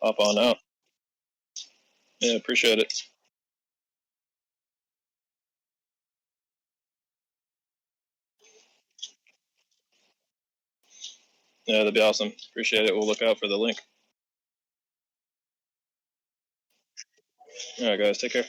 hop on out. Yeah, appreciate it. Yeah, that'd be awesome. Appreciate it. We'll look out for the link. All right, guys, take care.